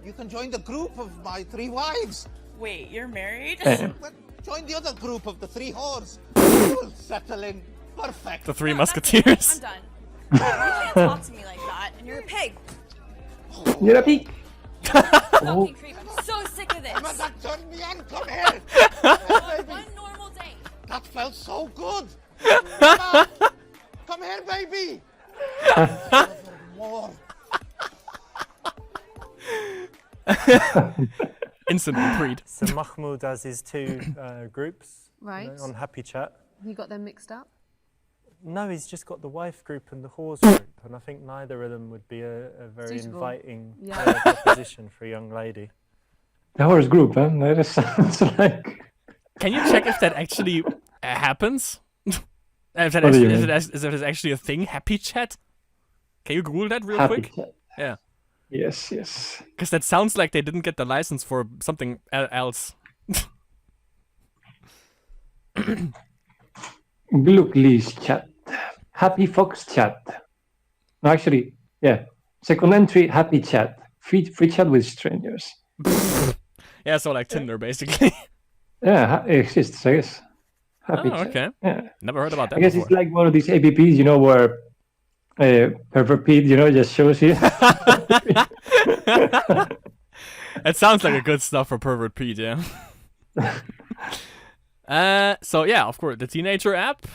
You can join the group of my 3 wives. Wait, you're married? Well, join the other group of the 3 whores. You'll settle in perfect. The 3 No, that's it. Musketeers. I'm done. You can't talk to me like that, and you're a pig. You're a pig. Fucking creep. I'm so sick of Emma, this. that turned me on. Come here. Hey, baby. One normal date. That felt so good. Emma, come here, baby. More. Instantly preed. So Mahmoud has his 2 groups Right. on Happy Chat. You got them mixed up? No, he's just got the wife group and the whores group, and I think neither of them would be a very Suitable. inviting Yeah. proposition for a young lady. The horse group, huh? That sounds like. Can you check if that actually happens? If that What do you actually, mean? is it actually a thing? Happy chat? Can you Google that real Happy quick? chat. Yeah. Yes, yes. Because that sounds like they didn't get the license for something else. Glücklich chat. Happy Fox chat. No, actually, yeah. Second entry, happy chat. Free chat with strangers. Yeah, so like Tinder, basically. Yeah, it exists, I guess. Happy Oh, chat. okay. Yeah. Never heard about that I guess before. it's like one of these apps, you know, where Pervert Pete, you know, just shows you. It sounds like a good stuff for Pervert Pete, yeah. So yeah, of course, the teenager app.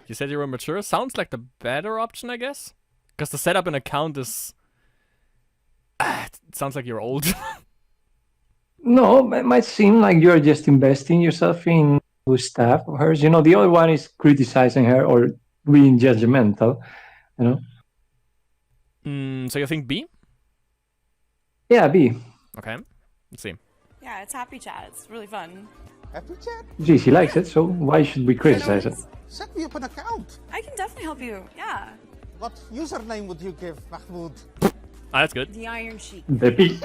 You said you were mature. Sounds like the better option, I guess. Because to set up an account is... it sounds like you're old. No, it might seem like you're just investing yourself in stuff of hers. You know, the other one is criticizing her or being judgmental, you know? So you think B? Yeah, B. Okay, let's see. Yeah, it's happy chat. It's really fun. Happy chat? Gee, she likes it, so why should we criticize it? Set me up an account. I can definitely help you. Yeah. What username would you give, Mahmoud? Oh, that's good. The Iron Sheik. The pig.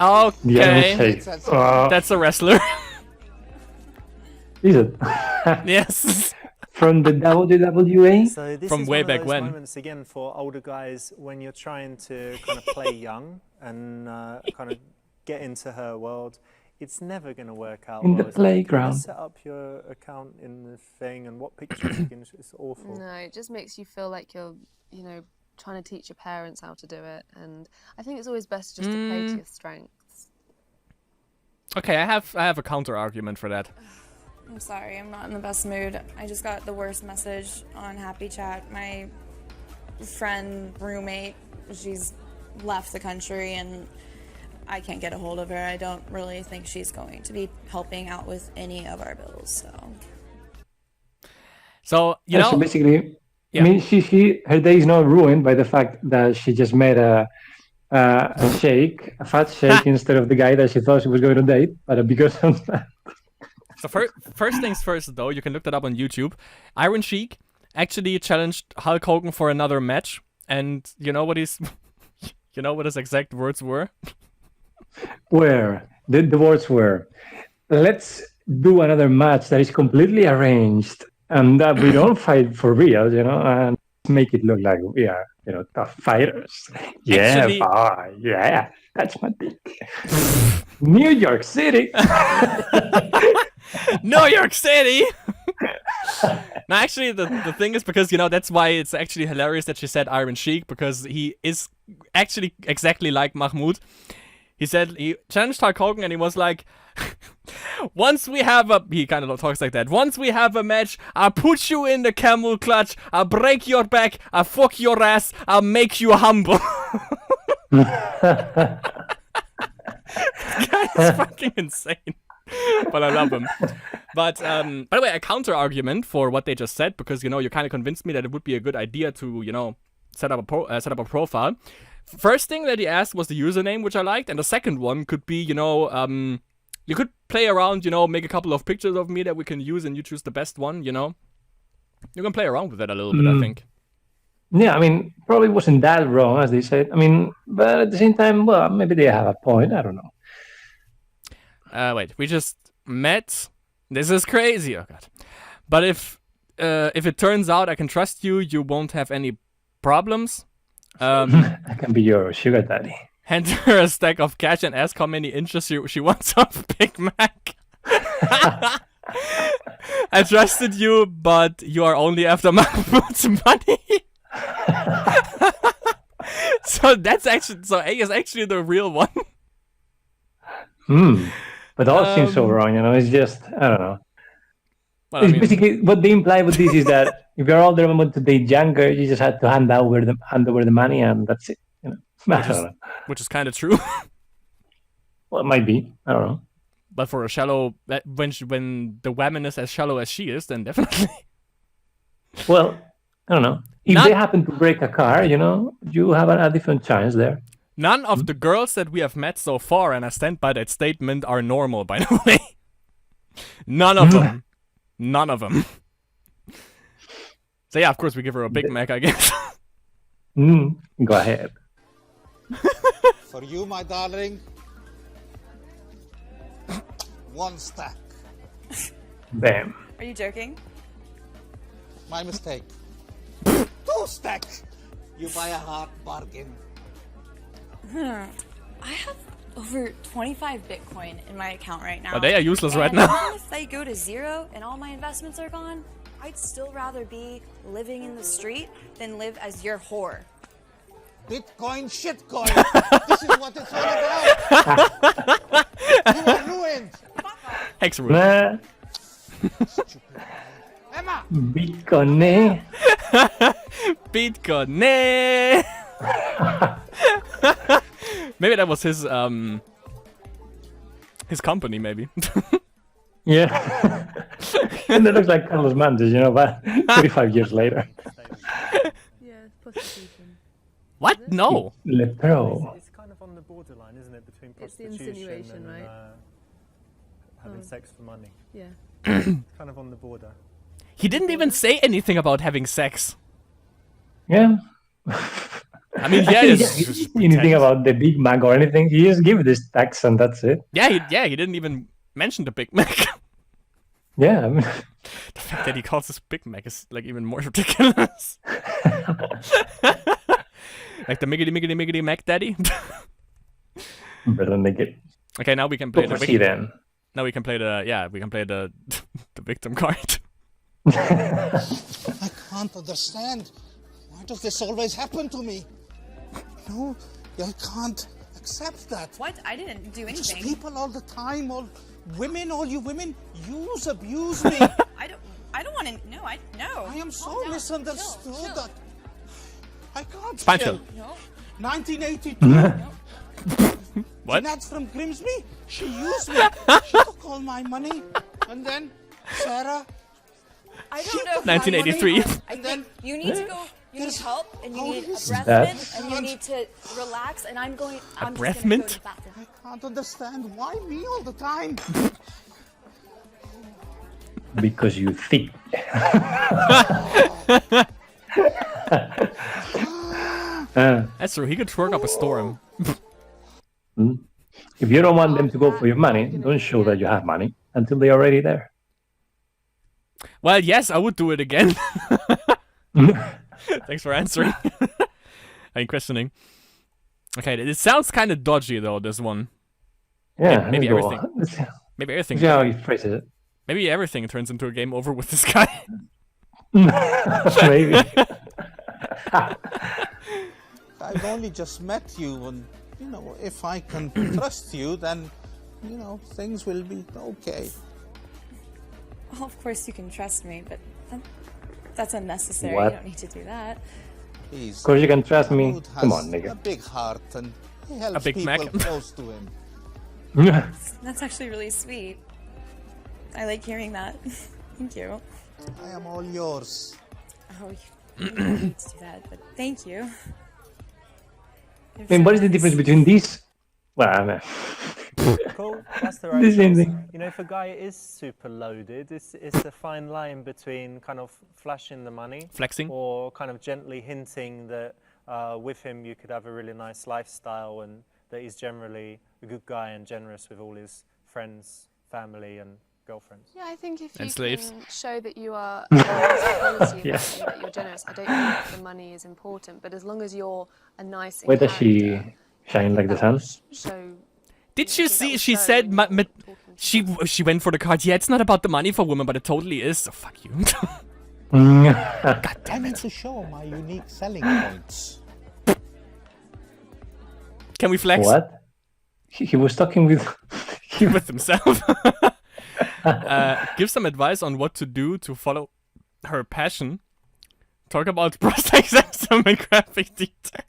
Okay. Yeah, shake. That's a wrestler. Is it? Yes. From the WWE? So this From is way one of back those when. moments again for older guys when you're trying to kind of play young and kind of get into her world. It's never going to work out In the well. It's like, playground. let's set up your account in the thing and what pictures you can. It's awful. No, it just makes you feel like you're, you know, trying to teach your parents how to do it. And I think it's always best just to play to your strengths. Okay, I have a counter argument for that. I'm sorry, I'm not in the best mood. I just got the worst message on Happy Chat. My friend, roommate, she's left the country and I can't get a hold of her. I don't really think she's going to be helping out with any of our bills, So, you Yeah, so know, basically, Yeah. I mean, her day is not ruined by the fact that she just made a shake, a fat shake, instead of the guy that she thought she was going to date. But because of that, so first things first, though, you can look that up on YouTube. Iron Sheik actually challenged Hulk Hogan for another match, and you know what his exact words were? where the words were, let's do another match that is completely arranged and that we don't fight for real, you know, and make it look like we are, you know, tough fighters. Yeah, Actually- boy, yeah, that's my thing. New York City. New York City! No, actually, the thing is because, you know, that's why it's actually hilarious that she said Iron Sheik, because he is actually exactly like Mahmoud. He said he challenged Hulk Hogan and he was like, he kind of talks like that. Once we have a match, I'll put you in the camel clutch, I'll break your back, I'll fuck your ass, I'll make you humble. It's fucking insane. But I love him. But by the way, a counter argument for what they just said, because you know you kind of convinced me that it would be a good idea to, you know, set up a profile. First thing that he asked was the username, which I liked, and the second one could be, you know, you could play around, you know, make a couple of pictures of me that we can use, and you choose the best one, you know. You can play around with that a little bit, I think. Yeah, I mean, probably wasn't that wrong as they said. I mean, but at the same time, well, maybe they have a point. I don't know. Wait, we just met. This is crazy. Oh god. But if it turns out I can trust you, you won't have any problems. I can be your sugar daddy. Hand her a stack of cash and ask how many inches she wants of Big Mac. I trusted you, but you are only after Mahmoud's money. So that's actually, so A is actually the real one. But all seems so wrong, you know. It's just, I don't know. Well, I It's mean, basically what they imply with this is that if you're older and want to date younger, you just have to hand over the money, and that's it. You know, I don't know. which is kind of true. Well, it might be. I don't know. But for a shallow, when the woman is as shallow as she is, then definitely. Well, I don't know. If they happen to break a car, you know, you have a different chance there. None of the girls that we have met so far, and I stand by that statement, are normal, by the way. None of them. None of them. So yeah, of course we give her a Big Mac, I guess. Go ahead. For you, my darling, one stack. Bam. Are you joking? My mistake. Two stack. You buy a hard bargain. I have over 25 Bitcoin in my account right now. But they are useless right And now. even if they go to zero and all my investments are gone, I'd still rather be living in the street than live as your whore. Bitcoin, shitcoin. This is what it's all about. You are ruined. Hexerwood. Nah, Emma. Bitcoin, eh? Bitcoin. Nah. Maybe that was his company, maybe. Yeah. And it looks like Carlos Mendes, you know, but 35 years later. Yeah, prostitution. What? No. Lepro. It's kind of on the borderline, isn't it, between It's the prostitution insinuation, and right? having sex for money. Yeah. Kind of on the border. He didn't even say anything about having sex. Yeah. I mean, yeah, Actually, it's he just didn't say anything pretend. about the Big Mac or anything. He just gave this text and that's it. Yeah, he didn't even mention the Big Mac. Yeah. I mean, The fact that he calls this Big Mac is like even more ridiculous. Like the Miggity Mac Daddy. better make it. Okay, now we can play Go the for C then. Now we can play the the victim card. I can't understand. Why does this always happen to me? No, I can't accept that. What? I didn't do Just anything. people all the time, all you women, abuse me. I don't want to. No, no. I am so Calm down. misunderstood Chill. that I can't Pancho. chill. No. 1982. What? Jeanette from Grimsby, she used me. She took all my money. And then Sarah, I she don't know. took my 1983. money. I And then think you need to go. You need help, and you How need a is breath that? mint, and you need to relax. And I'm going. I'm breath just gonna mint? go to the bathroom. I can't understand why me all the time. Because you think. That's true. He could twerk up a storm. If you don't want them to go for your money, don't show that you have money until they're already there. Well, yes, I would do it again. Thanks for answering. I'm questioning. Okay, it sounds kind of dodgy though. This one. Yeah, Maybe let's go. everything. Let's see Maybe everything. how he phrases it. Maybe everything turns into a game over with this guy. Maybe. I've only just met you, and if I can trust you, then things will be okay. Well, of course you can trust me, but that's unnecessary. What? You don't need to do that. Please. Of course you can trust me. Mahmoud Come has on, nigga. a big heart, and he helps Big people Mac. close to him. That's actually really sweet. I like hearing that. Thank you. I am all yours. Oh, you don't need to do that, but thank you. I mean, what is the difference between these? Well, I mean, Cool. That's the right The same choice. thing. You know, if a guy is super loaded, it's a fine line between kind of flashing the money, Flexing. or kind of gently hinting that with him you could have a really nice lifestyle, and that he's generally a good guy and generous with all his friends, family, and girlfriends. Yeah, I think if And you slaves. can show that you are a nice quality Yeah. and that you're generous, I don't think the money is important. But as long as you're a nice where does she character, shine like the sun? show. Did you I think that see? will She show said when you're talking to she went for the card. Yeah, it's not about the money for women, but it totally is. So fuck you. I need to show my unique selling points. Can we flex What? He was talking with. with himself? Give some advice on what to do to follow her passion. Talk about prostate exam and graphic detail.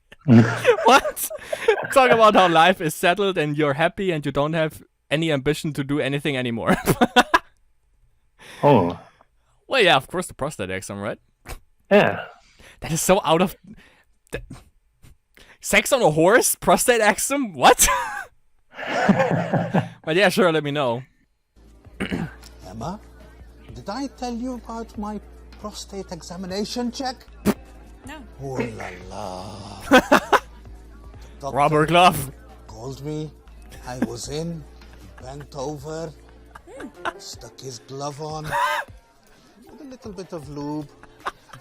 What? Talk about how life is settled and you're happy and you don't have any ambition to do anything anymore. Oh, Well, yeah, of course the prostate exam, right? yeah. That is so out of... Sex on a horse? Prostate exam? What? But yeah, sure, let me know. Emma, did I tell you about my prostate examination check? No. Oh la la. Doctor Rubber glove. called me. I was in, bent over, stuck his glove on, with a little bit of lube,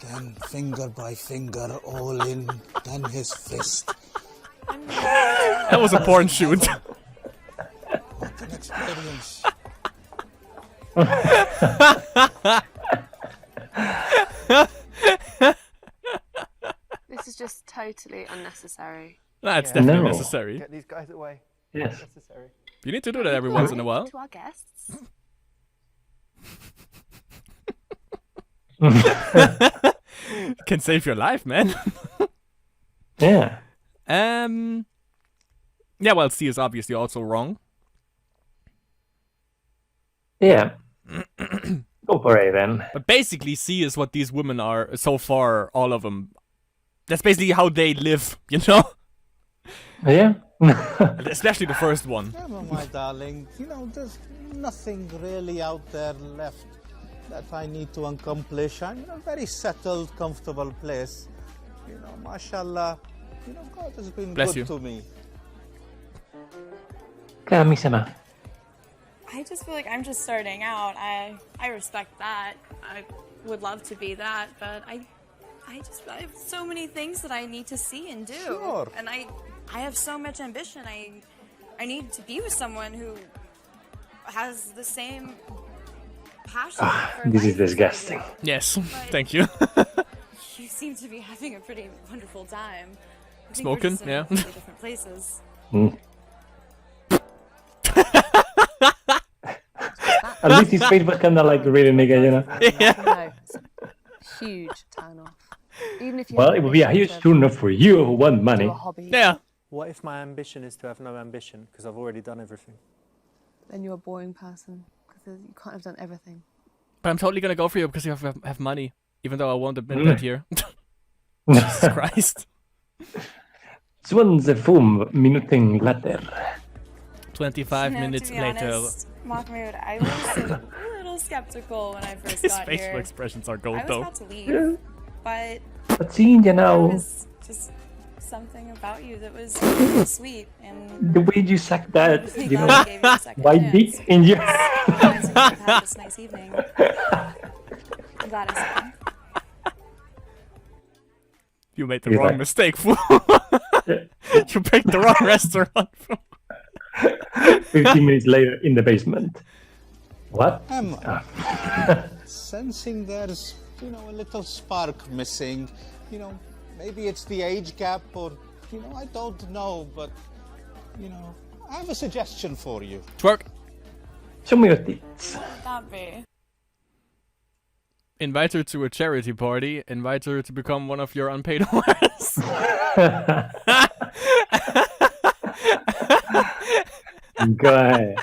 then finger by finger, all in, then his fist. That was a porn shoot. What an experience. This is just totally unnecessary. That's Yeah. definitely No. necessary. Get these guys away. Yes. Necessary. You need to do that every once in a while. To our guests. Can save your life, man. Yeah. Yeah, well, C is obviously also wrong. Yeah. Go for A then. But basically, C is what these women are so far, all of them. That's basically how they live, you know? Yeah. Especially the first one. Emma, my darling, you know, there's nothing really out there left that I need to accomplish. I'm in a very settled, comfortable place. You know, mashallah, you know, God has been Bless good you. to me. Kamisama. I just feel like I'm just starting out. I respect that. I would love to be that, but I have so many things that I need to see and do. Sure. And I have so much ambition. I need to be with someone who has the same passion for This life is disgusting. as I Yes, thank you. do. You seem to be having a pretty wonderful time. I think we're Smoking, just in yeah. completely different places. At least his face was kind of like really nigga, you know. No, it's a huge turn off. Even if you Well, have it would be a ambitions huge to turn off for you who want money. do a hobby, Yeah. What if my ambition is to have no ambition because I've already done everything? then you're a boring person because you can't have done everything. But I'm totally gonna go for you because you have money. Even though I won't admit that here. Jesus Christ. 25 minuter later. 25 You know, minutes to be later. honest, Mahmoud, I was a little skeptical when I first His got facial here. expressions are I gold was though. about to leave, but But seeing you there now, was just something about you that was really sweet, and the way you suck I'm that, really you glad know, I gave you a second white chance. dick in your. Reminds me that I've had this nice evening. I'm glad I saw him. You made the He's wrong like- mistake, fool. You picked the wrong restaurant. 15 minutes later in the basement. What? Emma, sensing there's, you know, a little spark missing. You know, maybe it's the age gap or, you know, I don't know, but, you know, I have a suggestion for you. Twerk. Show me your tits. What would that be? Invite her to a charity party. Invite her to become one of your unpaid whores. Go ahead.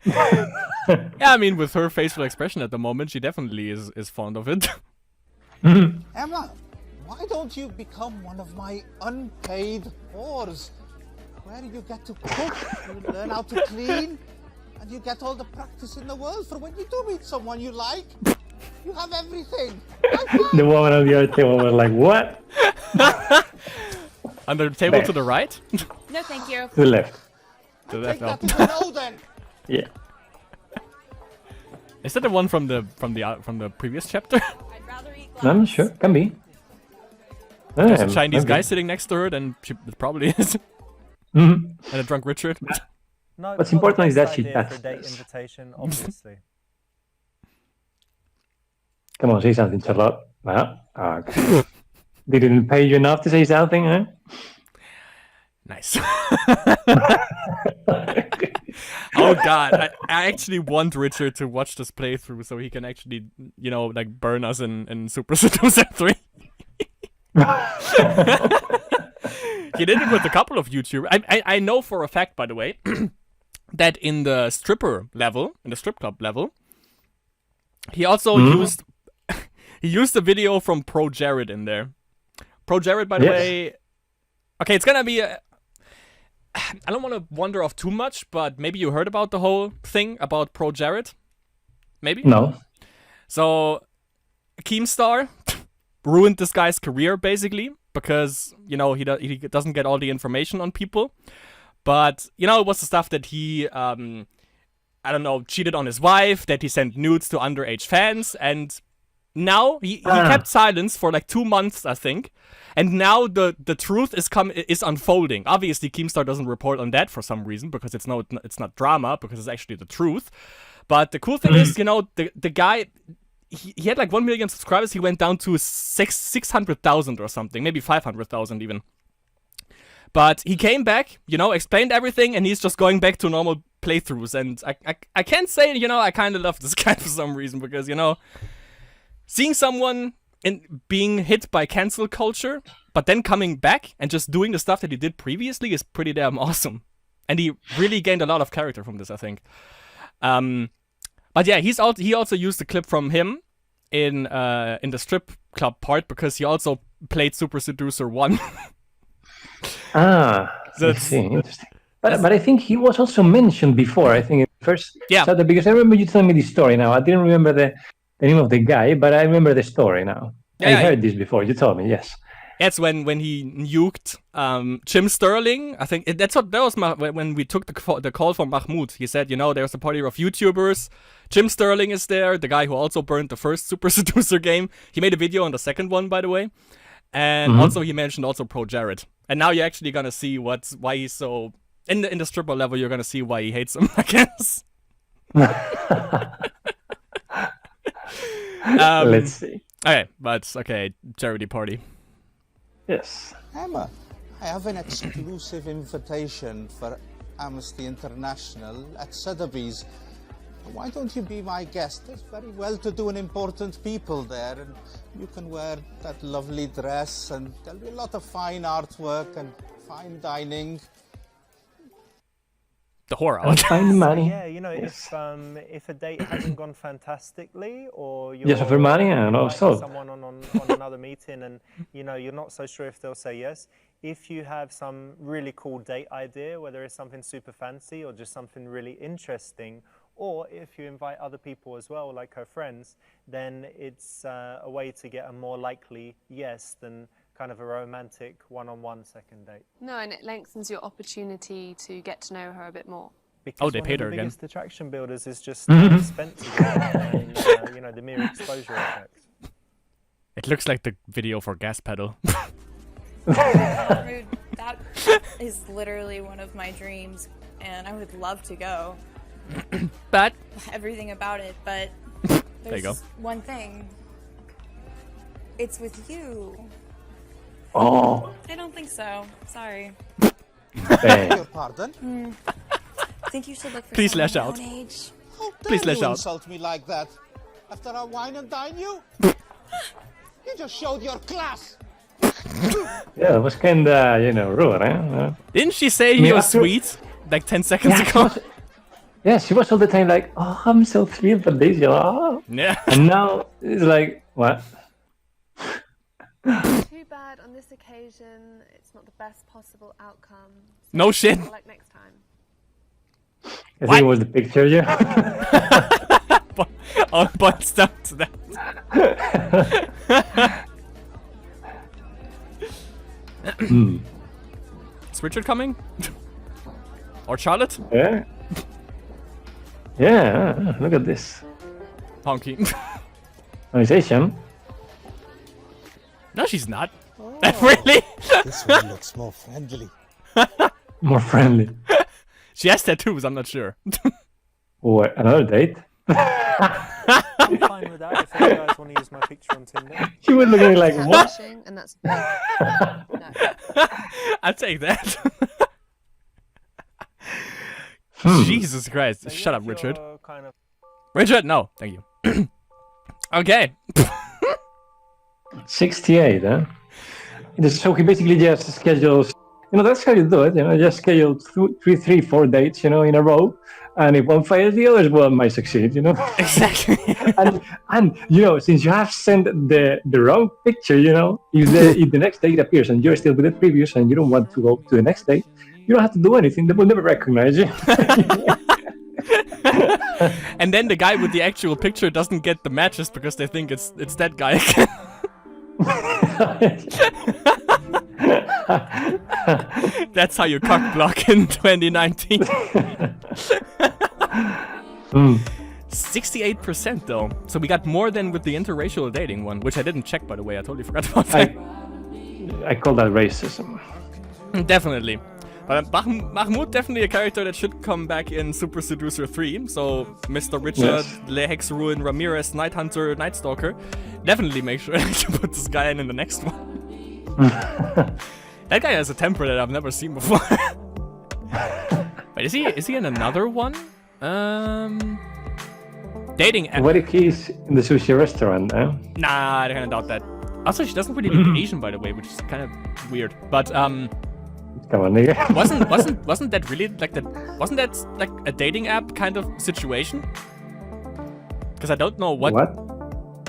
Yeah, I mean, with her facial expression at the moment, she definitely is fond of it. Emma, why don't you become one of my unpaid whores? Where you get to cook, you learn how to clean, and you get all the practice in the world for when you do meet someone you like. You have everything. The woman on the other table was like, what? Under the table There. to the right? No, thank you. To the left. To the left. Take Oh. that as a no then. Yeah. Is that the one from the previous chapter? I'd rather eat glass. I'm not sure. Can be. There's a Yeah, Chinese maybe. guy sitting next to her, then she it probably is. Mhm. And a drunk Richard. No, What's not the important is best that she idea for a touched date us. invitation, obviously. Come on, say something, Charlotte. Well, okay. They didn't pay you enough to say something, huh? Nice. Oh god, I actually want Richard to watch this playthrough so he can actually, you know, like burn us in Super Seducer 3. He did it with a couple of YouTubers. I know for a fact, by the way, that in the stripper level, in the strip club level, he also used he used a video from Pro Jared in there. Pro Jared, by the Yes. way. Okay, it's gonna be a. I don't want to wander off too much, but maybe you heard about the whole thing about Pro Jared? Maybe? No. So, Keemstar ruined this guy's career, basically, because, you know, he doesn't get all the information on people. But, you know, it was the stuff that he, I don't know, cheated on his wife, that he sent nudes to underage fans, and now he kept silence for like 2 months, I think. And now the truth is unfolding. Obviously, Keemstar doesn't report on that for some reason because it's not drama, because it's actually the truth. But the cool thing is, you know, the guy, he had like 1 million subscribers. He went down to 600,000 or something, maybe 500,000 even. But he came back, you know, explained everything, and he's just going back to normal playthroughs. And I can't say, you know, I kind of love this guy for some reason because, you know, seeing someone being hit by cancel culture, but then coming back and just doing the stuff that he did previously is pretty damn awesome. And he really gained a lot of character from this, I think. But yeah, he also used the clip from him in the strip club part because he also played Super Seducer 1. I That's- see. Interesting. But I think he was also mentioned before. I think first. Yeah. So because I remember you telling me the story now. I didn't remember the name of the guy, but I remember the story now. Yeah, I heard this before. You told me, yes. That's when he nuked Jim Sterling. I think that was when we took the call from Mahmoud. He said, there's a party of YouTubers. Jim Sterling is there, the guy who also burned the first Super Seducer game. He made a video on the second one, by the way. And also he mentioned also Pro Jared. And now you're actually gonna see why he's so in the stripper level. You're gonna see why he hates him, I guess. Let's see. Okay, charity party. Yes. Emma, I have an exclusive invitation for Amnesty International at Sotheby's. Why don't you be my guest? There's very well-to-do and important people there, and you can wear that lovely dress, and there'll be a lot of fine artwork and fine dining. The whore out. Find money. Yeah, Yes. if a date hasn't gone fantastically, or you're Yes, for money and inviting also. someone on another meeting, and you're not so sure if they'll say yes. If you have some really cool date idea, whether it's something super fancy or just something really interesting, or if you invite other people as well, like her friends, then it's a way to get a more likely yes than kind of a romantic one-on-one second date. No, and it lengthens your opportunity to get to know her a bit more. Because they one paid of her the again. biggest attraction builders is just spent together and the mere exposure effect. It looks like the video for Gas Pedal. Rude. That is literally one of my dreams, and I would love to go. But Everything about it, but there's you go. just one thing. It's with you. Oh, I don't think so. Sorry. bang. Your pardon? I think you should look for Please someone lash your out. own age. How dare Please lash you out. insult me like that? After I wine and dine you? You just showed your class. Yeah, it was kinda, rude, eh? didn't she say mean, he was after- sweet like 10 seconds Yeah, she ago? was, yeah, she was all the time like, oh, I'm so thrilled for this, oh. Yeah. And now it's like, what? Too bad on this occasion, it's not the best possible outcome. So No shit. Like next time. I think it was the picture, yeah. All points down to that. Is Richard coming? Or Charlotte? Yeah. Yeah, look at this. Honky. Organization. No, she's not. Really? This one looks more friendly. More friendly. She has tattoos, I'm not sure. Or another date. I'm fine with that if you guys want to use my picture on Tinder. She was looking like, what? Catfishing, and that's big. No. I'll take that. Jesus Christ. So Shut yeah, up, if Richard. you're kind of Richard, no. Thank you. Okay. 68, huh? So he basically just schedules, that's how you do it, just schedule 3, 4 dates, in a row. And if one fails, the others one might succeed, Exactly. and since you have sent the wrong picture, if the next date appears and you're still with the previous and you don't want to go to the next date, you don't have to do anything. They will never recognize you. And then the guy with the actual picture doesn't get the matches because they think it's that guy again. That's how you cock block in 2019. 68% though. So we got more than with the interracial dating one, which I didn't check, by the way. I totally forgot about that. I call that racism. Definitely. But Mahmoud definitely a character that should come back in Super Seducer 3. So Mr. Richard, Yes. Le Hex Ruin, Ramirez, Night Hunter, Night Stalker. Definitely make sure to put this guy in the next one. That guy has a temper that I've never seen before. But is he in another one? Dating app. What if he's in the sushi restaurant, huh? Nah, I kind of doubt that. Also, she doesn't really look Asian, by the way, which is kind of weird. But Come on, nigga. wasn't that really like that? Wasn't that like a dating app kind of situation? Because I don't know what.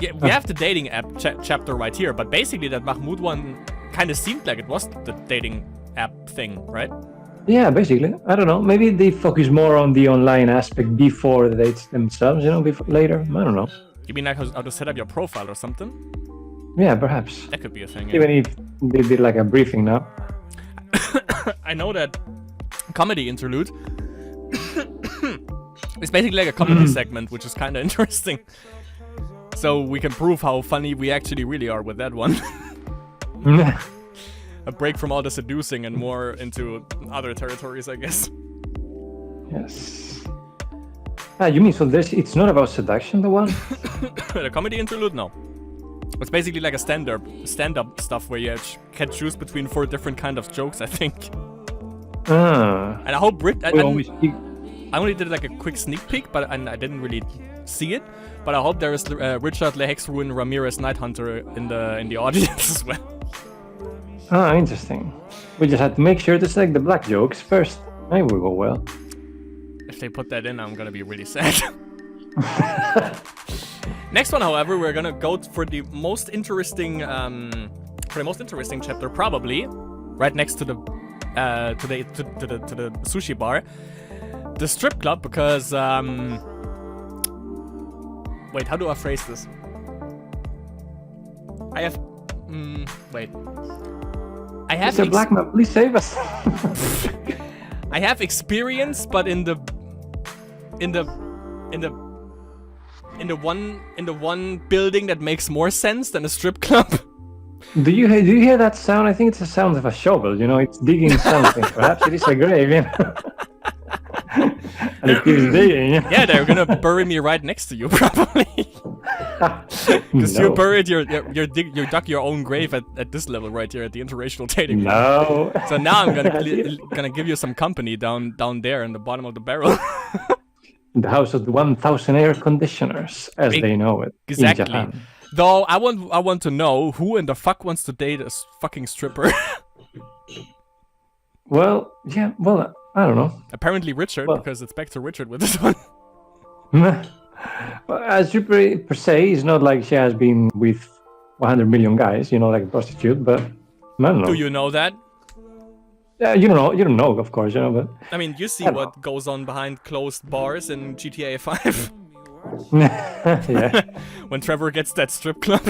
Yeah, we have the dating app chapter right here, but basically that Mahmoud one kind of seemed like it was the dating app thing, right? Yeah, basically. I don't know. Maybe they focus more on the online aspect before the dates themselves, before, later. I don't know. You mean like how to set up your profile or something? Yeah, perhaps. That could be a thing, yeah. Even if they did like a briefing now. I know that comedy interlude is basically like a comedy segment, which is kind of interesting. So we can prove how funny we actually really are with that one. A break from all the seducing and more into other territories, I guess. Yes. You mean so it's not about seduction, the one? The comedy interlude? No. It's basically like a stand-up stuff where you can choose between 4 different kind of jokes, I think. And I hope I only did like a quick sneak peek, but I didn't really see it. But I hope there is Richard Lehexruin Ramirez Nighthunter in the audience as well. Ah, interesting. We just had to make sure to select the black jokes first. Maybe will go well. If they put that in, I'm gonna be really sad. Next one, however, we're gonna go for the most interesting chapter, probably right next to the sushi bar, the strip club, because wait, how do I phrase this? I have Mr. Blackman, please save us. I have experience, but in the one building that makes more sense than a strip club. Do you hear that sound? I think it's the sound of a shovel. It's digging something. Perhaps it is a grave. And it keeps digging. Yeah, they're gonna bury me right next to you, probably. Because you buried you dug your own grave at this level right here at the interracial dating. No. So now I'm gonna give you some company down there in the bottom of the barrel. The house of the 1,000 air conditioners, as they know it. Exactly. In Japan. Though I want to know who in the fuck wants to date a fucking stripper. Well, yeah. Well, I don't know. Apparently Richard, because it's back to Richard with this one. Well, a stripper per se is not like she has been with 100 million guys, like a prostitute, but I don't know. Do you know that? You don't know, of course, but... I mean, you see what goes on behind closed bars in GTA 5. Yeah. When Trevor gets that strip club.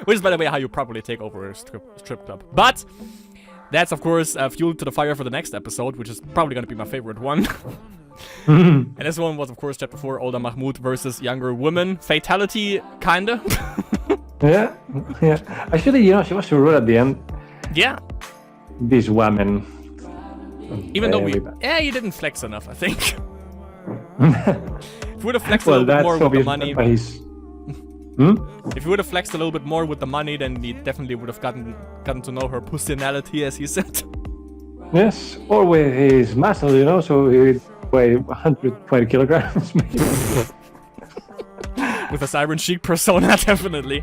Which is, by the way, how you properly take over a strip club. But that's, of course, fuel to the fire for the next episode, which is probably going to be my favorite one. And this one was, of course, Chapter 4, Older Mahmoud versus Younger Woman. Fatality, kinda. Yeah. Actually, she was so rude at the end. Yeah. This woman. Even though you didn't flex enough, I think. If you would have flexed a little bit more with the money... If you would have flexed a little bit more with the money, then he definitely would have gotten to know her personality, as he said. Yes, or with his muscle, so he would weigh 120 kilograms, maybe. With a Siren Chic persona, definitely.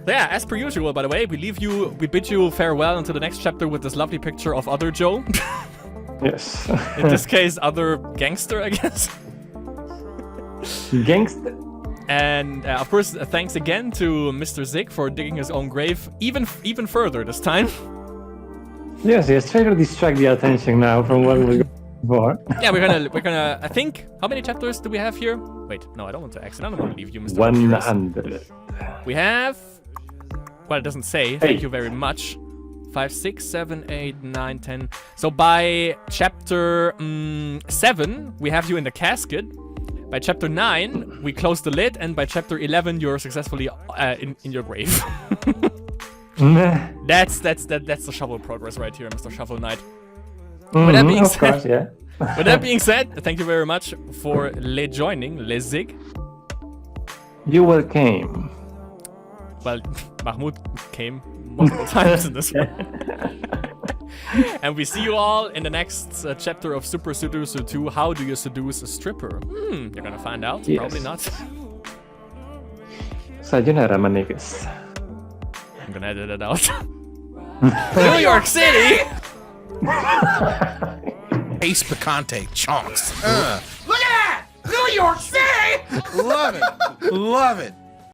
Yeah, as per usual, by the way, we bid you farewell until the next chapter with this lovely picture of other Joe. Yes. In this case, other gangster, I guess. Gangster. And of course, thanks again to Mr. Zig for digging his own grave even further this time. Yes, try to distract the attention now from what we before. Yeah, we're gonna. I think, how many chapters do we have here? Wait, no, I don't want to accidentally leave you, Mr. 100. We have. Well, it doesn't say. Thank you very much. 5, 6, 7, 8, 9, 10. So by chapter 7, we have you in the casket. By chapter 9, we close the lid, and by chapter 11, you're successfully in your grave. That's the shovel progress right here, Mr. Shovel Knight. With that being said, course, yeah. With that being said, thank you very much for joining, Les Zig. You welcome. Well, Mahmoud came multiple times in this one. And we see you all in the next chapter of Super Seducer 2. How do you seduce a stripper? You're gonna find out. Yes. Probably not. Sayonara, my niggas. I'm gonna edit it out. New York City! Ace Picante chunks. Look at that! New York City! Love it.